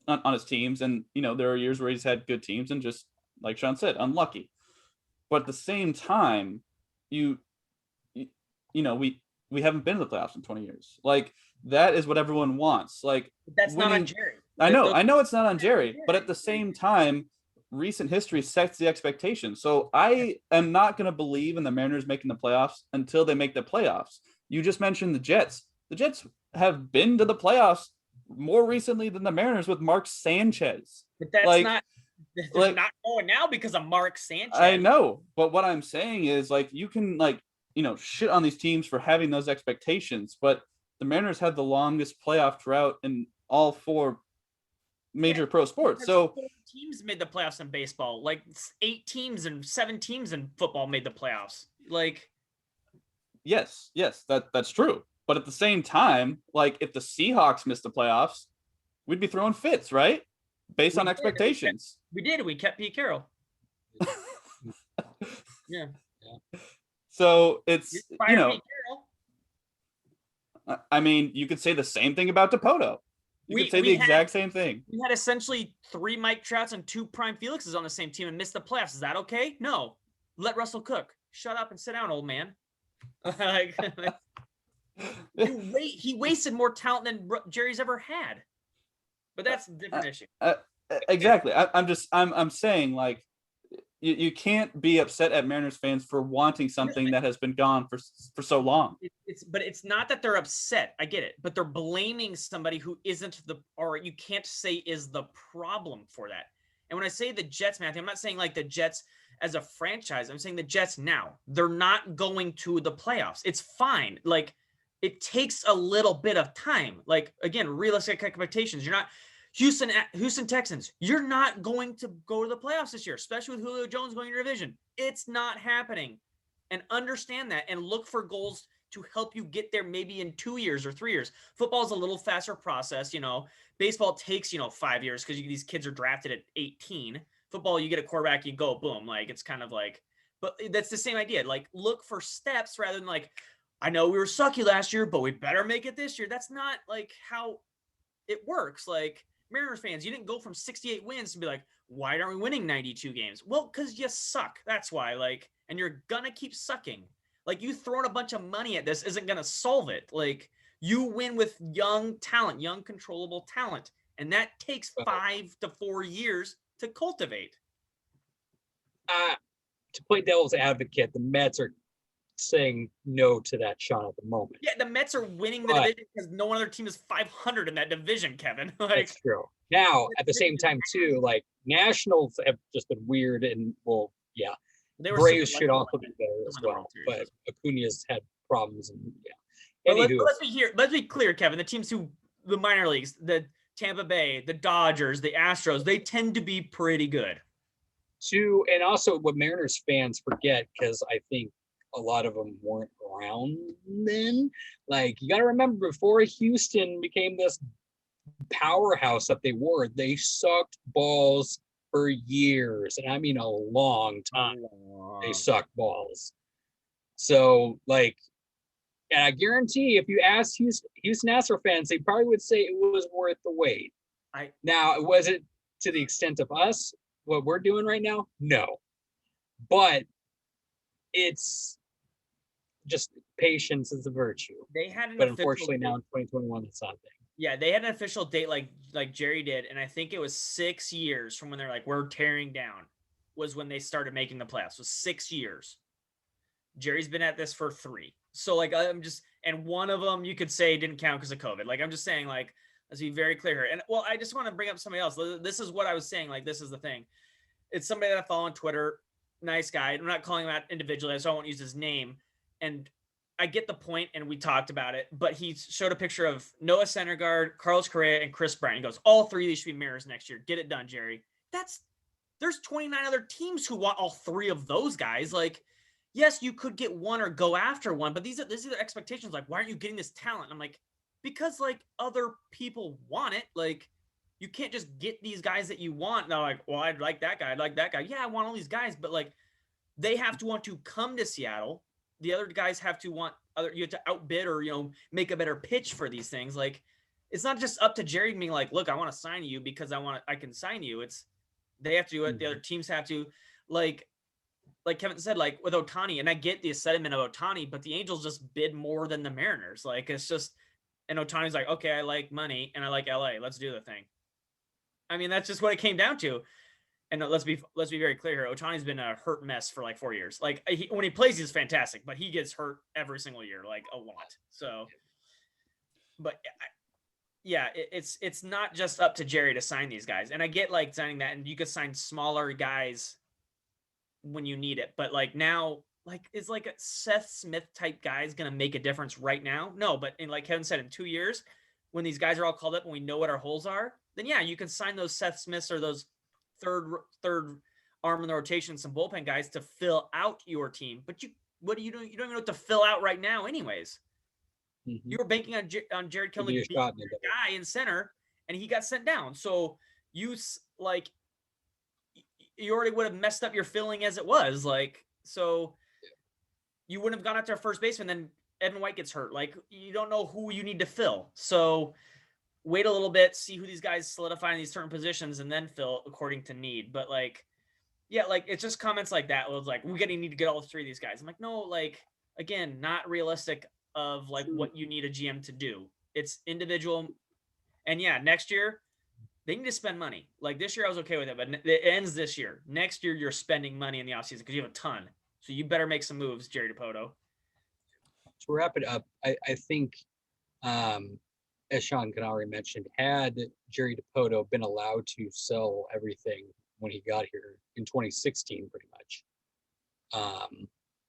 on his teams. And, there are years where he's had good teams and just, like Sean said, unlucky. But at the same time, we haven't been to the playoffs in 20 years. Like, that is what everyone wants. Like, That's not on Jerry. I know it's not on Jerry, but at the same time, recent history sets the expectation. So I am not going to believe in the Mariners making the playoffs until they make the playoffs. You just mentioned the Jets. The Jets have been to the playoffs more recently than the Mariners with Mark Sanchez. But that's not. They're not going now because of Mark Sanchez. I know, but what I'm saying is, like, you can, like, shit on these teams for having those expectations, but the Mariners had the longest playoff drought in all 4 major pro sports. So 4 teams made the playoffs in baseball. Like 8 teams and 7 teams in football made the playoffs. Like, yes, that's true. But at the same time, like, if the Seahawks missed the playoffs, we'd be throwing fits, right? Based on expectations. We did. We kept Pete Carroll. Yeah. So it's, I mean, you could say the same thing about Dipoto. You could say the exact same thing. We had essentially 3 Mike Trouts and 2 Prime Felixes on the same team and missed the playoffs. Is that okay? No. Let Russell cook. Shut up and sit down, old man. He wasted more talent than Jerry's ever had. But that's a different issue. Exactly. I'm saying, like, you can't be upset at Mariners fans for wanting something that has been gone for so long. But it's not that they're upset. I get it. But they're blaming somebody who isn't or you can't say is the problem for that. And when I say the Jets, Matthew, I'm not saying like the Jets as a franchise. I'm saying the Jets now. They're not going to the playoffs. It's fine. Like, it takes a little bit of time. Like, again, realistic expectations. You're not Houston Texans. You're not going to go to the playoffs this year, especially with Julio Jones going to your division. It's not happening. And understand that and look for goals to help you get there maybe in 2 years or 3 years. Football is a little faster process. Baseball takes, 5 years because these kids are drafted at 18. Football, you get a quarterback, you go, boom. Like, it's kind of like, but that's the same idea. Like, look for steps rather than like, I know we were sucky last year, but we better make it this year. That's not like how it works. Like, Mariners fans, you didn't go from 68 wins to be like, why aren't we winning 92 games? Well, because you suck. That's why. Like, and you're going to keep sucking. Like, you throwing a bunch of money at this isn't going to solve it. Like, you win with young talent, young controllable talent. And that takes 5 to 4 years to cultivate. To play devil's advocate, the Mets are saying no to that shot at the moment. Yeah, the Mets are winning the division because no one other team is 500 in that division, Kevin. Like, that's true. Now, at the same time, too, like, Nationals have just been weird and, well, yeah. Braves should also be better as well, but Acuna's had problems. And yeah. Let's be clear, Kevin. The teams the minor leagues, the Tampa Bay, the Dodgers, the Astros, they tend to be pretty good. And also what Mariners fans forget, because I think a lot of them weren't around then. Like, you got to remember, before Houston became this powerhouse that they were, they sucked balls for years. And I mean a long time. They sucked balls. So, like, and I guarantee if you ask Houston Astros fans, they probably would say it was worth the wait. Now, was it to the extent of us, what we're doing right now? No. But it's just patience is a virtue. But unfortunately now in 2021, it's not a thing. Yeah, they had an official date like Jerry did, and I think it was 6 years from when they're like, we're tearing down, was when they started making the playoffs. So 6 years. Jerry's been at this for 3. So, like, and one of them you could say didn't count because of COVID. Like, I'm just saying, like, let's be very clear here. And, well, I just want to bring up somebody else. This is what I was saying. Like, this is the thing. It's somebody that I follow on Twitter. Nice guy. I'm not calling him out individually, so I won't use his name. And I get the point, and we talked about it, but he showed a picture of Noah Syndergaard, Carlos Correa, and Chris Bryant. He goes, all 3 of these should be Mariners next year. Get it done, Jerry. There's 29 other teams who want all 3 of those guys. Like, yes, you could get one or go after one, but these are the expectations. Like, why aren't you getting this talent? I'm like, because, like, other people want it. Like, you can't just get these guys that you want. And they're like, well, I'd like that guy. I'd like that guy. Yeah, I want all these guys, but like they have to want to come to Seattle. The other guys have to want you have to outbid or, make a better pitch for these things. Like, it's not just up to Jerry being like, look, I want to sign you because I can sign you. They have to do it. The other teams have to, like Kevin said, like with Ohtani, and I get the sentiment of Ohtani, but the Angels just bid more than the Mariners. Like, it's just, and Ohtani's like, okay, I like money and I like LA. Let's do the thing. I mean, that's just what it came down to. And let's be very clear here. Ohtani's been a hurt mess for like 4 years. Like when he plays, he's fantastic, but he gets hurt every single year, like a lot. So, but yeah, it's not just up to Jerry to sign these guys. And I get like signing that, and you could sign smaller guys when you need it. But like now, like is like a Seth Smith type guy is gonna make a difference right now? No, but like Kevin said, in 2 years, when these guys are all called up and we know what our holes are, then yeah, you can sign those Seth Smiths or those third arm in the rotation, some bullpen guys to fill out your team. But what do you do? You don't even know what to fill out right now, anyways. You were banking on Jared Kelnick being your guy in center, and he got sent down. So you already would have messed up your filling as it was. Like, so you wouldn't have gone after a first baseman. Then Evan White gets hurt. Like, you don't know who you need to fill. So wait a little bit, see who these guys solidify in these certain positions, and then fill according to need. But like, yeah, like it's just comments like that. It was like, we need to get all three of these guys. I'm like, no, like, again, not realistic of like what you need a GM to do. It's individual. And yeah, next year they need to spend money. Like this year I was okay with it, but it ends this year. Next year you're spending money in the offseason because you have a ton. So you better make some moves, Jerry Dipoto. To wrap it up, I think as Sean Canary mentioned, had Jerry Dipoto been allowed to sell everything when he got here in 2016, pretty much,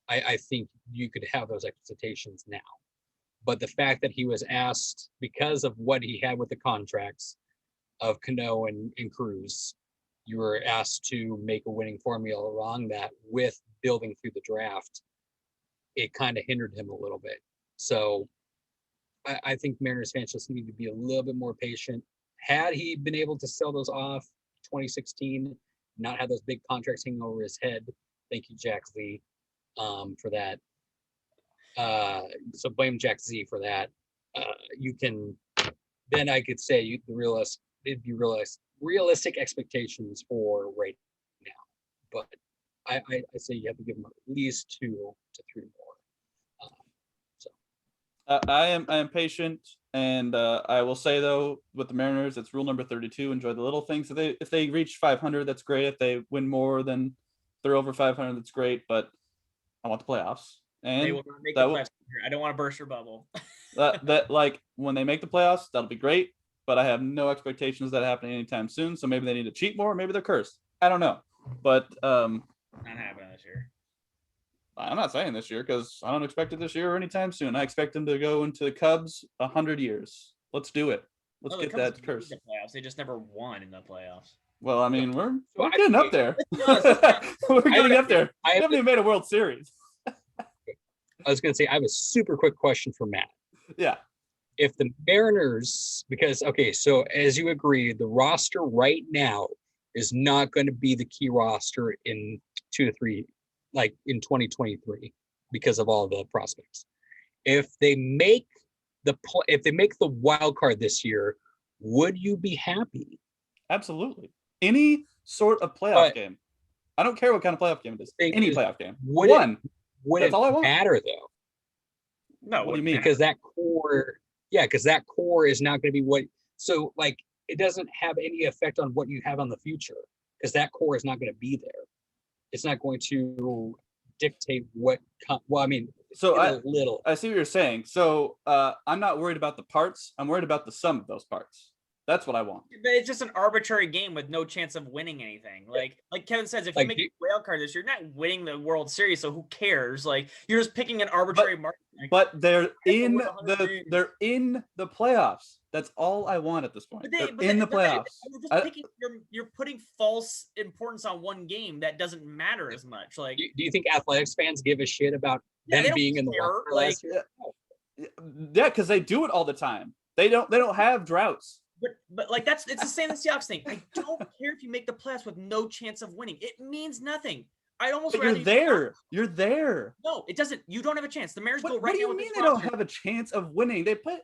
I think you could have those expectations now. But the fact that he was asked, because of what he had with the contracts of Cano and Cruz, you were asked to make a winning formula along that with building through the draft, it kind of hindered him a little bit. So I think Mariners fans just need to be a little bit more patient. Had he been able to sell those off 2016, not have those big contracts hanging over his head, thank you, Jack Z, for that. So blame Jack Z for that. You can, then I could say it'd be realistic expectations for right now. But I say you have to give him at least 2 to 3 more. I am patient, and I will say though, with the Mariners, it's rule number 32: enjoy the little things. If they reach 500, that's great. If they win more than they're over 500, that's great. But I want the playoffs, and they will not make the playoffs. I don't want to burst your bubble. that like when they make the playoffs, that'll be great. But I have no expectations that happening anytime soon. So maybe they need to cheat more. Maybe they're cursed. I don't know. But not happening this year. I'm not saying this year because I don't expect it this year or anytime soon. I expect them to go into the Cubs 100 years. Let's do it. Let's get that curse. The playoffs. They just never won in the playoffs. Well, I mean, we're getting up there. We're getting up there. I haven't even made a World Series. I was going to say, I have a super quick question for Matt. Yeah. If the Mariners, because, okay, so as you agree, the roster right now is not going to be the key roster in 2 to 3, like in 2023, because of all the prospects. If they make the wild card this year, would you be happy? Absolutely. Any sort of playoff game. I don't care what kind of playoff game it is. Any playoff game. Would it matter though? No. What do you mean? Because that core is not going to be what. So like, it doesn't have any effect on what you have on the future, because that core is not going to be there. It's not going to dictate what. Well, I mean, so I see what you're saying. So I'm not worried about the parts. I'm worried about the sum of those parts. That's what I want. But it's just an arbitrary game with no chance of winning anything. Like Kevin says, if you make a wild card this year, you're not winning the World Series, so who cares? Like, you're just picking an arbitrary market. But they're in the playoffs. That's all I want at this point. They're in the playoffs. You're putting false importance on one game that doesn't matter as much. Like, do you think athletics fans give a shit about them being in the wild card last year? Yeah, because they do it all the time. They don't have droughts. But like it's the same as the Seahawks thing. I don't care if you make the playoffs with no chance of winning. It means nothing. I'd almost But rather you're there. You're there. No, it doesn't. You don't have a chance. The Mariners go right What do now you with mean this they don't roster. have a chance of winning? They played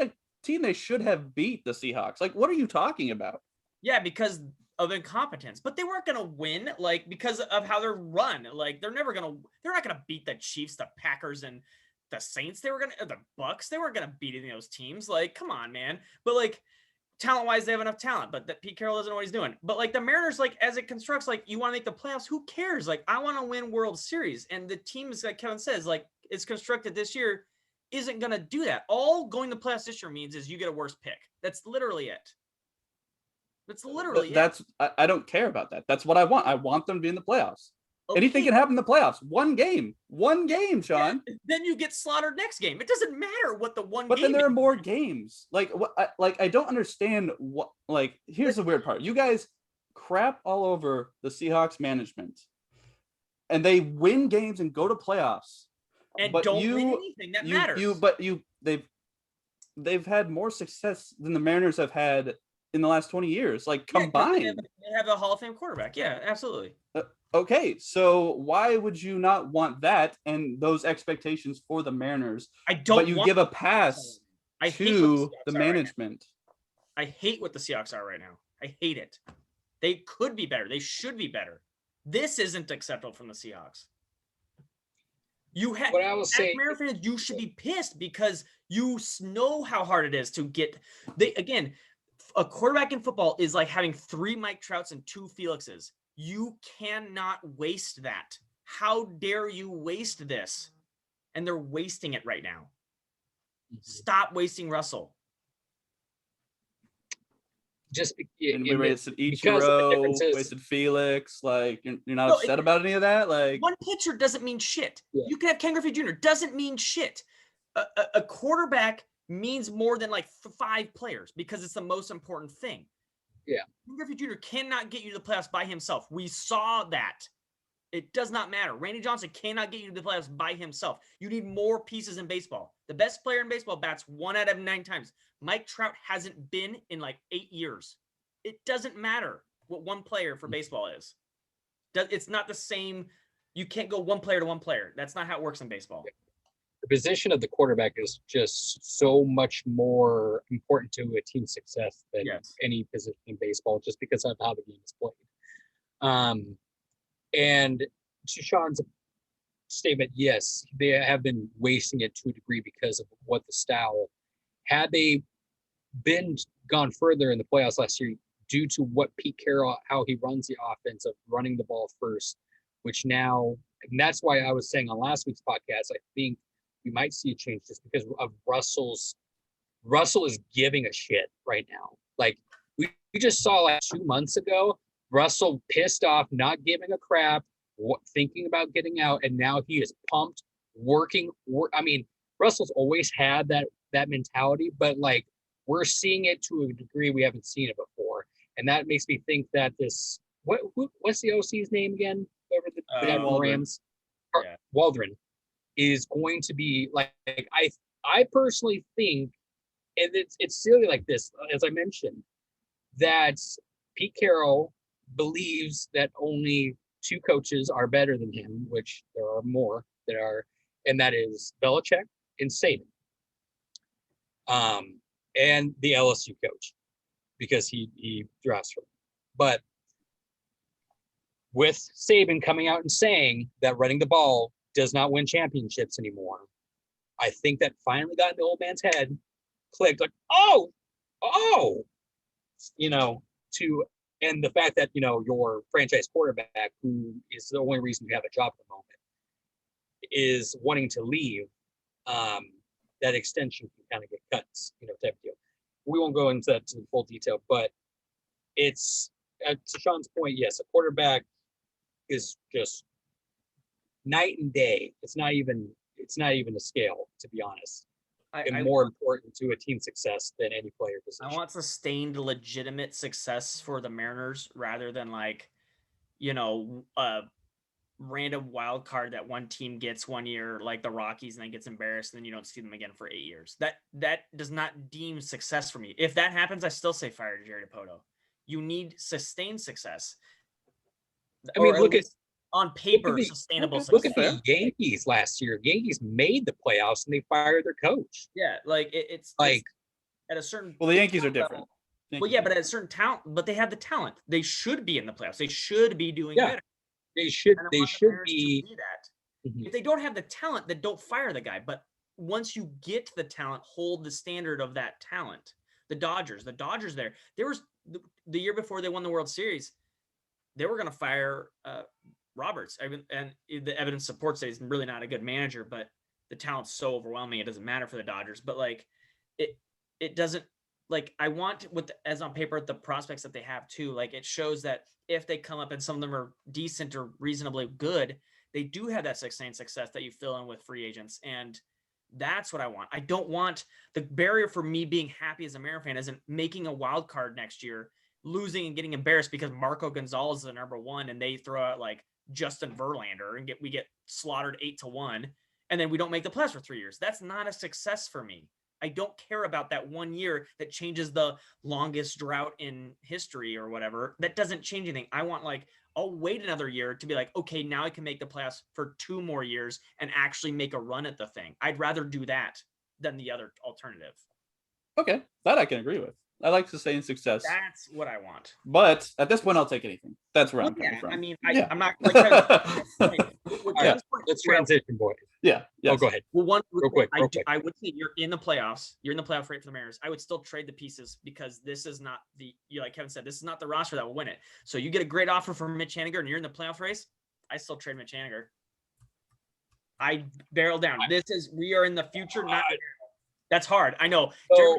a team they should have beat, the Seahawks. Like, what are you talking about? Yeah, because of incompetence. But they weren't gonna win, like, because of how they're run. Like, they're not gonna beat the Chiefs, the Packers, and the Saints. The Bucks. They weren't gonna beat any of those teams. Like, come on, man. But like, talent-wise, they have enough talent, but that Pete Carroll doesn't know what he's doing. But like the Mariners, like as it constructs, like you want to make the playoffs, who cares? Like I want to win World Series, and the teams, like Kevin says, like it's constructed this year, isn't gonna do that. All going to playoffs this year means is you get a worse pick. That's literally it. That's literally it. I don't care about that. That's what I want. I want them to be in the playoffs. Okay. Anything can happen in the playoffs. One game, Sean. Yeah, then you get slaughtered next game. It doesn't matter what the one. But game then there are is. more games. Like what? I don't understand what. Like here's the weird part. You guys crap all over the Seahawks management, and they win games and go to playoffs. And but don't win anything that matters. They've had more success than the Mariners have had in the last 20 years, like combined. They have a Hall of Fame quarterback. Yeah, absolutely. Okay, so why would you not want that and those expectations for the Mariners? I don't. But you give a pass to the management. I hate what the Seahawks are right now. I hate it. They could be better. They should be better. This isn't acceptable from the Seahawks. You have. What I will say, Mariners fans, you should be pissed because you know how hard it is to get. A quarterback in football is like having 3 Mike Trouts and 2 Felixes. You cannot waste that. How dare you waste this? And they're wasting it right now. Stop wasting Russell. Just we wasted Ichiro, wasted Felix. Like you're not upset about any of that. Like one pitcher doesn't mean shit. Yeah. You can have Ken Griffey Jr. doesn't mean shit. A quarterback means more than like 5 players because it's the most important thing. Yeah. Ken Griffey Jr. cannot get you to the playoffs by himself. We saw that. It does not matter. Randy Johnson cannot get you to the playoffs by himself. You need more pieces in baseball. The best player in baseball bats 1 out of 9 times. Mike Trout hasn't been in like 8 years. It doesn't matter what one player for baseball is. It's not the same. You can't go one player to one player. That's not how it works in baseball. The position of the quarterback is just so much more important to a team's success than any position in baseball, just because of how the game is played. And to Sean's statement, yes, they have been wasting it to a degree because of what the style. Had they gone further in the playoffs last year, due to what Pete Carroll, how he runs the offense of running the ball first, which now, and that's why I was saying on last week's podcast, I think we might see a change just because of Russell is giving a shit right now. Like we just saw like 2 months ago, Russell pissed off, not giving a crap, thinking about getting out, and now he is pumped, working. I mean, Russell's always had that mentality, but like we're seeing it to a degree we haven't seen it before, and that makes me think that this what's the OC's name again? Over the Rams, Waldron is going to be like I personally think, and it's silly like this, as I mentioned, that Pete Carroll believes that only 2 coaches are better than him, which there are more that are, and that is Belichick and Saban. And the LSU coach, because he drafts for them. But with Saban coming out and saying that running the ball does not win championships anymore, I think that finally got in the old man's head, clicked, like, oh, and the fact that, your franchise quarterback, who is the only reason you have a job at the moment, is wanting to leave, that extension can kind of get cut, type of deal. We won't go into that to full detail, but it's, to Sean's point, yes, a quarterback is just night and day. It's not even a scale, to be honest. And more important to a team's success than any player position. I want sustained, legitimate success for the Mariners rather than like, random wild card that one team gets one year, like the Rockies, and then gets embarrassed, and then you don't see them again for 8 years. That does not deem success for me. If that happens, I still say fire Jerry Dipoto. You need sustained success. I mean, or look at on paper, the- sustainable look success. at the Yankees last year. Yankees made the playoffs and they fired their coach. Yeah, like it's Like, at a certain. Well, the Yankees are level. different. Well, yeah, but at a certain talent, but they have the talent. They should be in the playoffs. They should be doing Yeah. better. they should And I they want the should Mariners to be. that. Mhm. If they don't have the talent, then don't fire the guy. But once you get the talent, hold the standard of that talent. The Dodgers there was the year before they won the World Series, they were going to fire Roberts, and the evidence supports that he's really not a good manager, but the talent's so overwhelming it doesn't matter for the Dodgers. But like it doesn't, like, I want as on paper the prospects that they have too. Like, it shows that if they come up and some of them are decent or reasonably good, they do have that sustained success that you fill in with free agents, and that's what I want. I don't want the barrier for me being happy as a Mariners fan isn't making a wild card next year, losing and getting embarrassed because Marco Gonzalez is the number one and they throw out like Justin Verlander and we get slaughtered 8-1, and then we don't make the playoffs for 3 years. That's not a success for me. I don't care about that 1 year that changes the longest drought in history or whatever. That doesn't change anything. I want, like, I'll wait another year to be like, okay, now I can make the playoffs for 2 more years and actually make a run at the thing. I'd rather do that than the other alternative. Okay, that I can agree with. I like sustained success. That's what I want. But at this point, I'll take anything. That's where I'm coming from. I mean, Yeah. I'm not like, All right, let's transition, boys. Yeah. Yes. Oh, go ahead. Well, Real quick. I would say you're in the playoffs. You're in the playoff rate for the Mariners. I would still trade the pieces because this is not like Kevin said, this is not the roster that will win it. So you get a great offer from Mitch Haniger and you're in the playoff race. I still trade Mitch Haniger. I barrel down. We are in the future, not the That's hard. I know. So,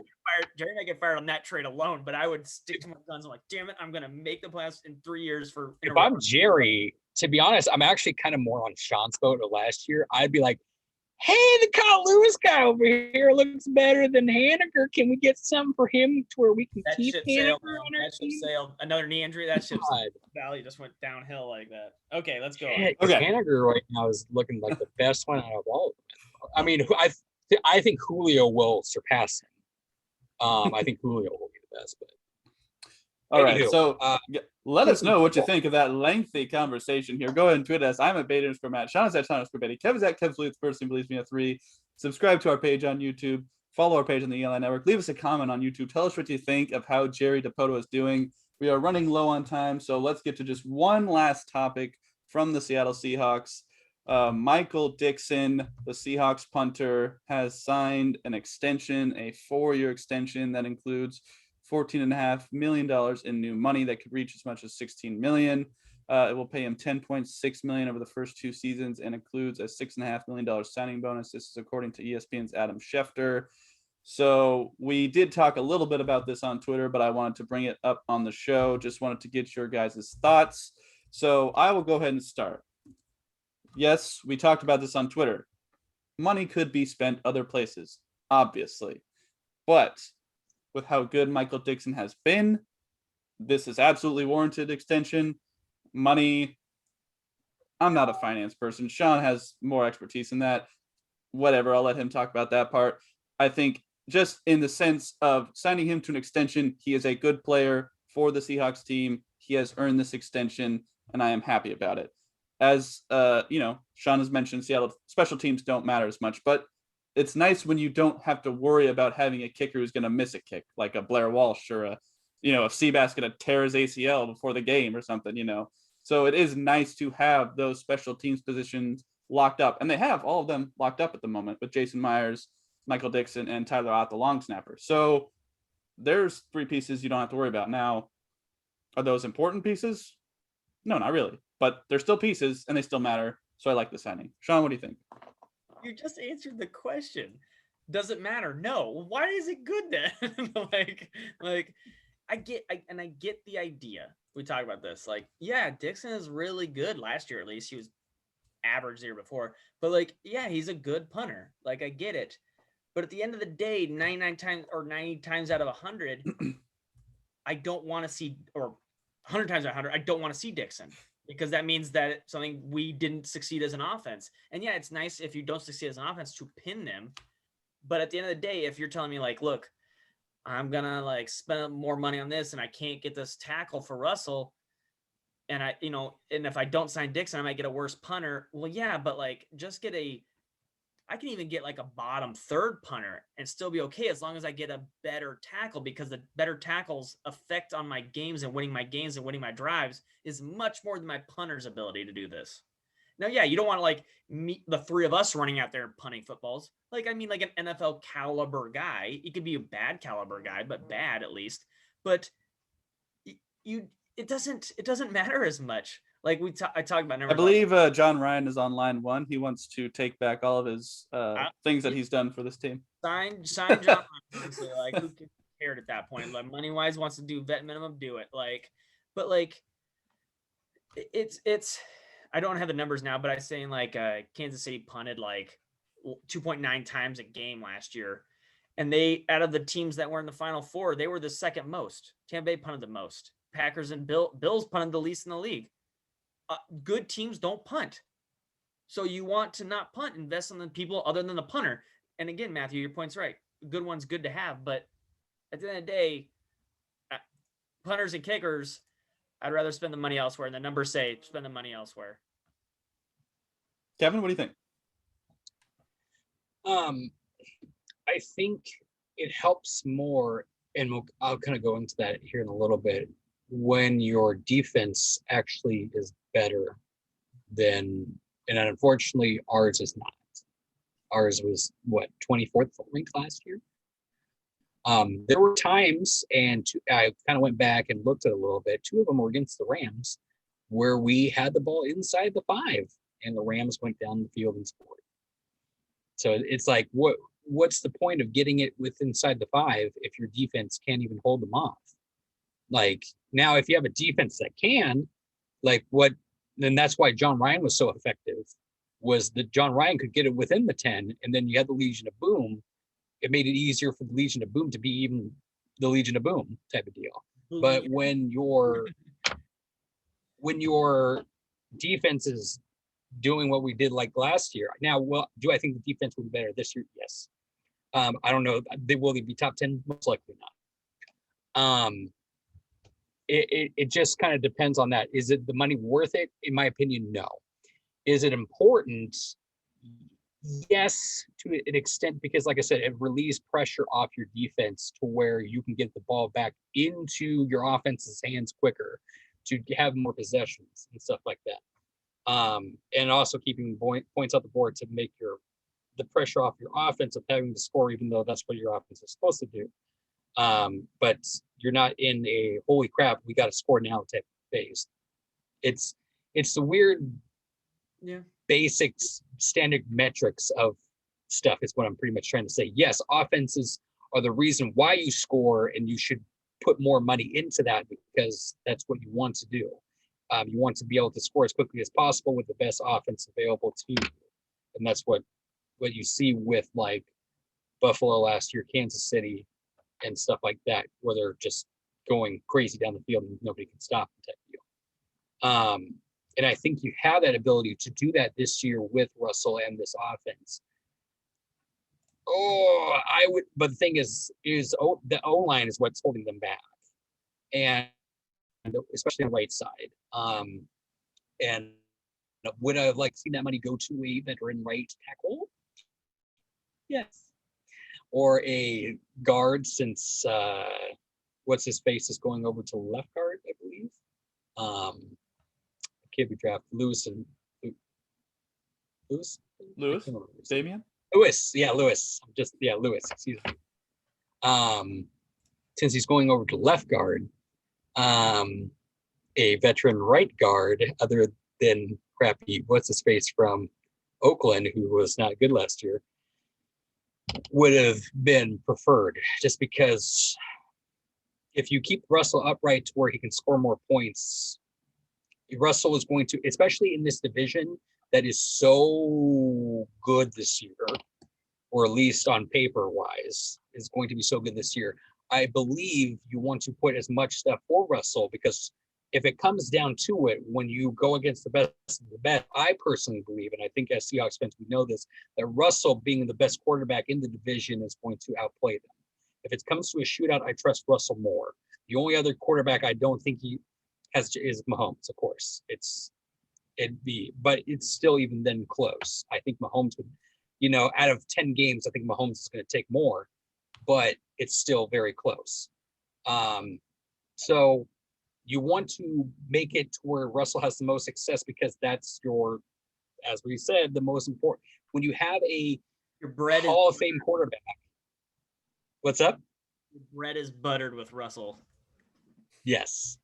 Jerry might get fired on that trade alone, but I would stick to my guns. I'm like, damn it, I'm going to make the playoffs in 3 years for. if I'm Jerry, to be honest, I'm actually kind of more on Sean's boat of last year. I'd be like, hey, the Kyle Lewis guy over here looks better than Haniger. Can we get something for him to where we can that keep ship Haniger sailed? on our That ship team? sailed. Another knee injury. That ship God. Valley just went downhill like that. Okay, let's go. On. Yeah, 'cause Okay. Haniger right now is looking like the best one out of all of them. I mean, I think Julio will surpass him. I think Julio will be the best, but All right. anywho, So let us know what you think of that lengthy conversation here. Go ahead and tweet us. I'm at Beta _ Matt. Sean is at Sean _ Betty. Kevin's at Kev's Leads. Person believes me at 3. Subscribe to our page on YouTube. Follow our page on the ELI Network. Leave us a comment on YouTube. Tell us what you think of how Jerry Dipoto is doing. We are running low on time, so let's get to just one last topic from the Seattle Seahawks. Michael Dickson, the Seahawks punter, has signed an extension, a 4-year extension that includes $14.5 million in new money that could reach as much as $16 million. It will pay him $10.6 million over the first 2 seasons and includes a $6.5 million signing bonus. This is according to ESPN's Adam Schefter. So we did talk a little bit about this on Twitter, but I wanted to bring it up on the show. Just wanted to get your guys' thoughts. So I will go ahead and start. Yes, we talked about this on Twitter. Money could be spent other places, obviously. But with how good Michael Dickson has been, this is absolutely warranted extension. Money, I'm not a finance person. Sean has more expertise in that. Whatever, I'll let him talk about that part. I think just in the sense of signing him to an extension, he is a good player for the Seahawks team. He has earned this extension, and I am happy about it. As Sean has mentioned, Seattle special teams don't matter as much, but it's nice when you don't have to worry about having a kicker who's going to miss a kick, like a Blair Walsh or if Seabass going to tear his ACL before the game or something, So it is nice to have those special teams positions locked up, and they have all of them locked up at the moment with Jason Myers, Michael Dickson, and Tyler Ott, the long snapper. So there's 3 pieces you don't have to worry about. Now, are those important pieces? No, not really. But they're still pieces, and they still matter. So I like the signing. Sean, what do you think? You just answered the question. Does it matter? No. Why is it good then? I get the idea. We talk about this. Like, yeah, Dickson is really good last year. At least he was average the year before. But he's a good punter. Like, I get it. But at the end of the day, 99 times or 90 times out of 100, I don't want to see, or 100 times out of 100, I don't want to see Dickson. because that means that it's something we didn't succeed as an offense. And yeah, it's nice if you don't succeed as an offense to pin them. But at the end of the day, if you're telling me like, look, I'm gonna like spend more money on this and I can't get this tackle for Russell, and and if I don't sign Dickson, I might get a worse punter. Well, yeah, but like just I can even get like a bottom third punter and still be okay as long as I get a better tackle, because the better tackles effect on my games and winning my games and winning my drives is much more than my punter's ability to do this. Now, yeah, you don't want to like meet the three of us running out there punting footballs. Like, I mean, like an NFL caliber guy. He could be a bad caliber guy, but bad at least. But it doesn't matter as much. Like I talked about. I believe John Ryan is on line one. He wants to take back all of his things that he's done for this team. Sign John Ryan. Like, who cared at that point? Like, money wise, wants to do vet minimum, do it. Like, but like, it's. I don't have the numbers now, but I was saying like Kansas City punted like 2.9 times a game last year, and they, out of the teams that were in the Final Four, they were the second most. Tampa Bay punted the most. Packers and Bills punted the least in the league. Good teams don't punt. So you want to not punt, invest in the people other than the punter. And again, Matthew, your point's right. Good one's good to have, but at the end of the day, punters and kickers, I'd rather spend the money elsewhere. And the numbers say spend the money elsewhere. Kevin, what do you think? I think it helps more, and I'll kind of go into that here in a little bit, when your defense actually is better than, and unfortunately ours is not. Ours was 24th ranked last year. There were times, and I kind of went back and looked at it a little bit. 2 of them were against the Rams, where we had the ball inside the 5, and the Rams went down the field and scored. So it's like, what's the point of getting it inside the 5 if your defense can't even hold them off? Like, now, if you have a defense that can, then that's why John Ryan was so effective, was that John Ryan could get it within the 10, and then you had the Legion of Boom. It made it easier for the Legion of Boom to be even the Legion of Boom type of deal. But when your defense is doing what we did like last year, now, do I think the defense will be better this year? Yes. I don't know. Will they be top 10? Most likely not. It just kind of depends on that. Is it the money worth it? In my opinion, no. Is it important? Yes, to an extent, because like I said, it relieves pressure off your defense to where you can get the ball back into your offense's hands quicker to have more possessions and stuff like that. And also keeping points off the board to make the pressure off your offense of having to score, even though that's what your offense is supposed to do. But you're not in a holy crap, we got to score now type phase. It's the weird, basic standard metrics of stuff is what I'm pretty much trying to say. Yes, offenses are the reason why you score, and you should put more money into that because that's what you want to do. You want to be able to score as quickly as possible with the best offense available to you. And that's what you see with like Buffalo last year, Kansas City, and stuff like that, where they're just going crazy down the field and nobody can stop them type deal. And I think you have that ability to do that this year with Russell and this offense. But the thing is the O-line is what's holding them back, and especially on the right side. And would I have liked to see that money go to a veteran right tackle? Yes. Or a guard, since what's his face is going over to left guard, I believe. Kid we draft Lewis. Damian? Lewis. Excuse me. Since he's going over to left guard, a veteran right guard, other than crappy what's his face from Oakland, who was not good last year, would have been preferred, just because if you keep Russell upright to where he can score more points, Russell is going to, especially in this division that is so good this year, or at least on paper wise, is going to be so good this year. I believe you want to put as much stuff for Russell, because if it comes down to it, when you go against the best of the best, I personally believe, and I think as Seahawks fans, we know this, that Russell being the best quarterback in the division is going to outplay them. If it comes to a shootout, I trust Russell more. The only other quarterback I don't think he has is Mahomes, of course. But it's still even then close. I think Mahomes would, out of 10 games, I think Mahomes is going to take more, but it's still very close. So you want to make it to where Russell has the most success because that's as we said, the most important. When you have your bread Hall of Fame quarterback. What's up? Your bread is buttered with Russell. Yes.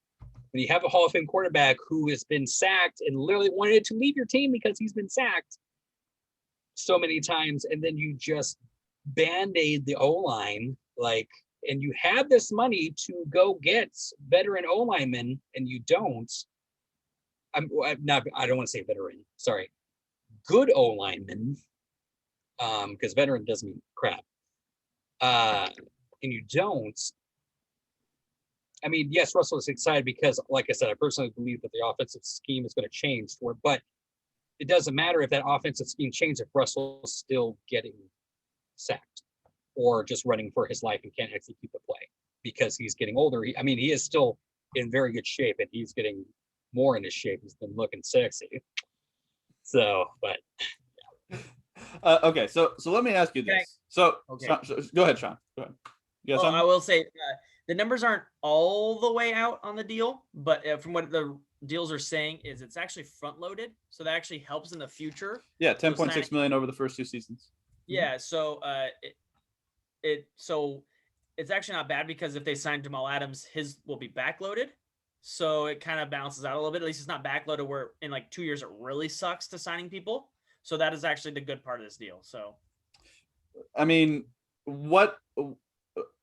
When you have a Hall of Fame quarterback who has been sacked and literally wanted to leave your team because he's been sacked so many times, and then you just band-aid the O-line, and you have this money to go get veteran O-linemen, and you don't. I don't want to say veteran. Sorry, good O-linemen, because veteran doesn't mean crap. And you don't. I mean, yes, Russell is excited because, like I said, I personally believe that the offensive scheme is going to change for it, but it doesn't matter if that offensive scheme changes if Russell's still getting sacked or just running for his life and can't execute the play because he's getting older. He is still in very good shape, and he's getting more in his shape. He's been looking sexy. So, but okay, so let me ask you this. So go ahead, Sean. Go ahead. Well, I will say the numbers aren't all the way out on the deal, but from what the deals are saying is it's actually front loaded, so that actually helps in the future. Yeah, 10.6 million over the first 2 seasons. Yeah, so it's actually not bad because if they sign Jamal Adams, his will be backloaded. So it kind of balances out a little bit. At least it's not backloaded where in 2 years it really sucks to signing people. So that is actually the good part of this deal. So, I mean,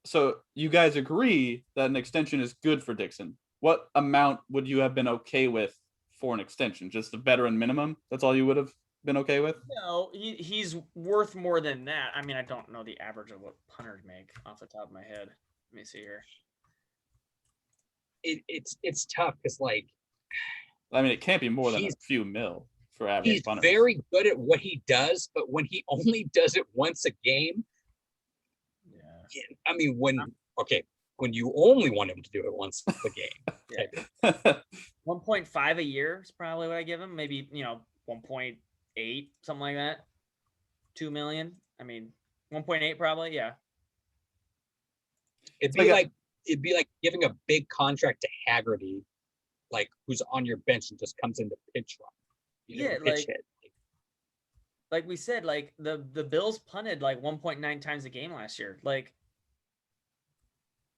so you guys agree that an extension is good for Dickson? What amount would you have been okay with for an extension? Just a veteran minimum? That's all you would have been okay with? No, he's worth more than that. I mean, I don't know the average of what punters make off the top of my head. Let me see here. It's tough because it can't be more than a few mil for average punters. He's very good at what he does, but when he only does it once a game, I mean, when you only want him to do it once a game. 1.5 a year is probably what I give him. Maybe 1.8, something like that. 2 million. I mean, 1.8 probably. Yeah. It'd be like giving a big contract to Haggerty, who's on your bench and just comes in to pitch run. Pitch hit. Like we said, the Bills punted 1.9 times a game last year.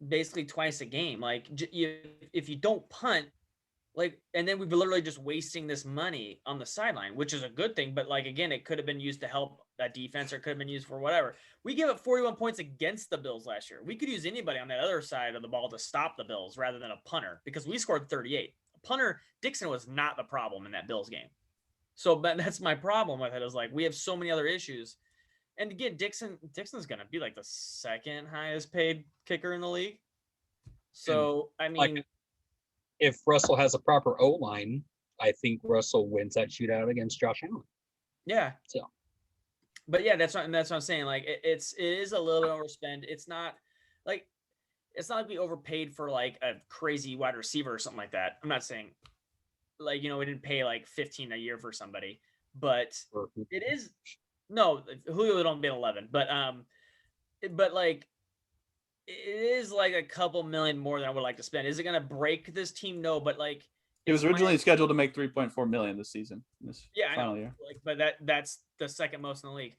Basically twice a game. If you don't punt, and then we've literally just wasting this money on the sideline, which is a good thing. But again, it could have been used to help that defense, or could have been used for whatever. We gave up 41 points against the Bills last year. We could use anybody on that other side of the ball to stop the Bills rather than a punter, because we scored 38. A punter, Dickson was not the problem in that Bills game. So, but that's my problem with it, is we have so many other issues. And again, Dickson's going to be the second highest paid kicker in the league. So, I mean, if Russell has a proper O-line, I think Russell wins that shootout against Josh Allen. Yeah. So, but yeah, that's what I'm saying. It is a little bit overspend. It's not like we overpaid for a crazy wide receiver or something like that. I'm not saying we didn't pay 15 a year for somebody, but it is Julio don't pay 11, but it is a couple million more than I would like to spend. Is it going to break this team? No, but he was originally scheduled to make 3.4 million this season. Final year. But that's the second most in the league.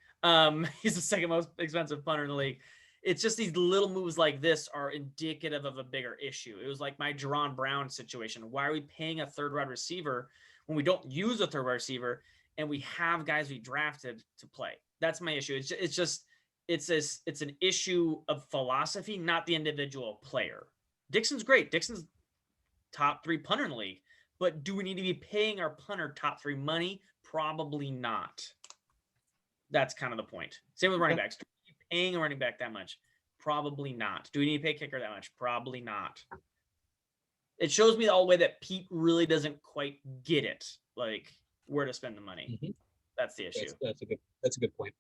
He's the second most expensive punter in the league. It's just these little moves like this are indicative of a bigger issue. It was my Jerron Brown situation. Why are we paying a third wide receiver when we don't use a third wide receiver and we have guys we drafted to play? That's my issue. It's an issue of philosophy, not the individual player. Dickson's great. Dickson's top 3 punter in the league. But do we need to be paying our punter top 3 money? Probably not. That's kind of the point. Same with running backs. Do we need paying a running back that much? Probably not. Do we need to pay kicker that much? Probably not. it shows me all the way that Pete really doesn't quite get it, like where to spend the money. Mhm. That's the issue. That's a good point.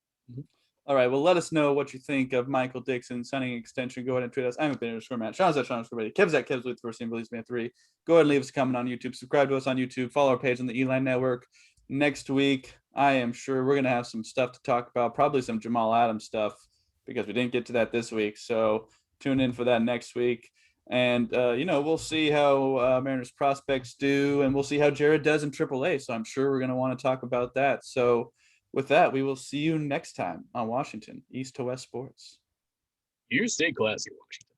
All right. Well, let us know what you think of Michael Dickson signing an extension. Go ahead and tweet us. I'm a _Matt. Sean's at Sean's Ready. Kev's at Kev's with first name, believes me at 3. Go ahead and leave us a comment on YouTube. Subscribe to us on YouTube. Follow our page on the Eline Network. Next week, I am sure we're going to have some stuff to talk about, probably some Jamal Adams stuff, because we didn't get to that this week. So tune in for that next week. And, we'll see how Mariners prospects do, and we'll see how Jared does in AAA. So I'm sure we're going to want to talk about that. So with that, we will see you next time on Washington East to West Sports. You stay classy, Washington.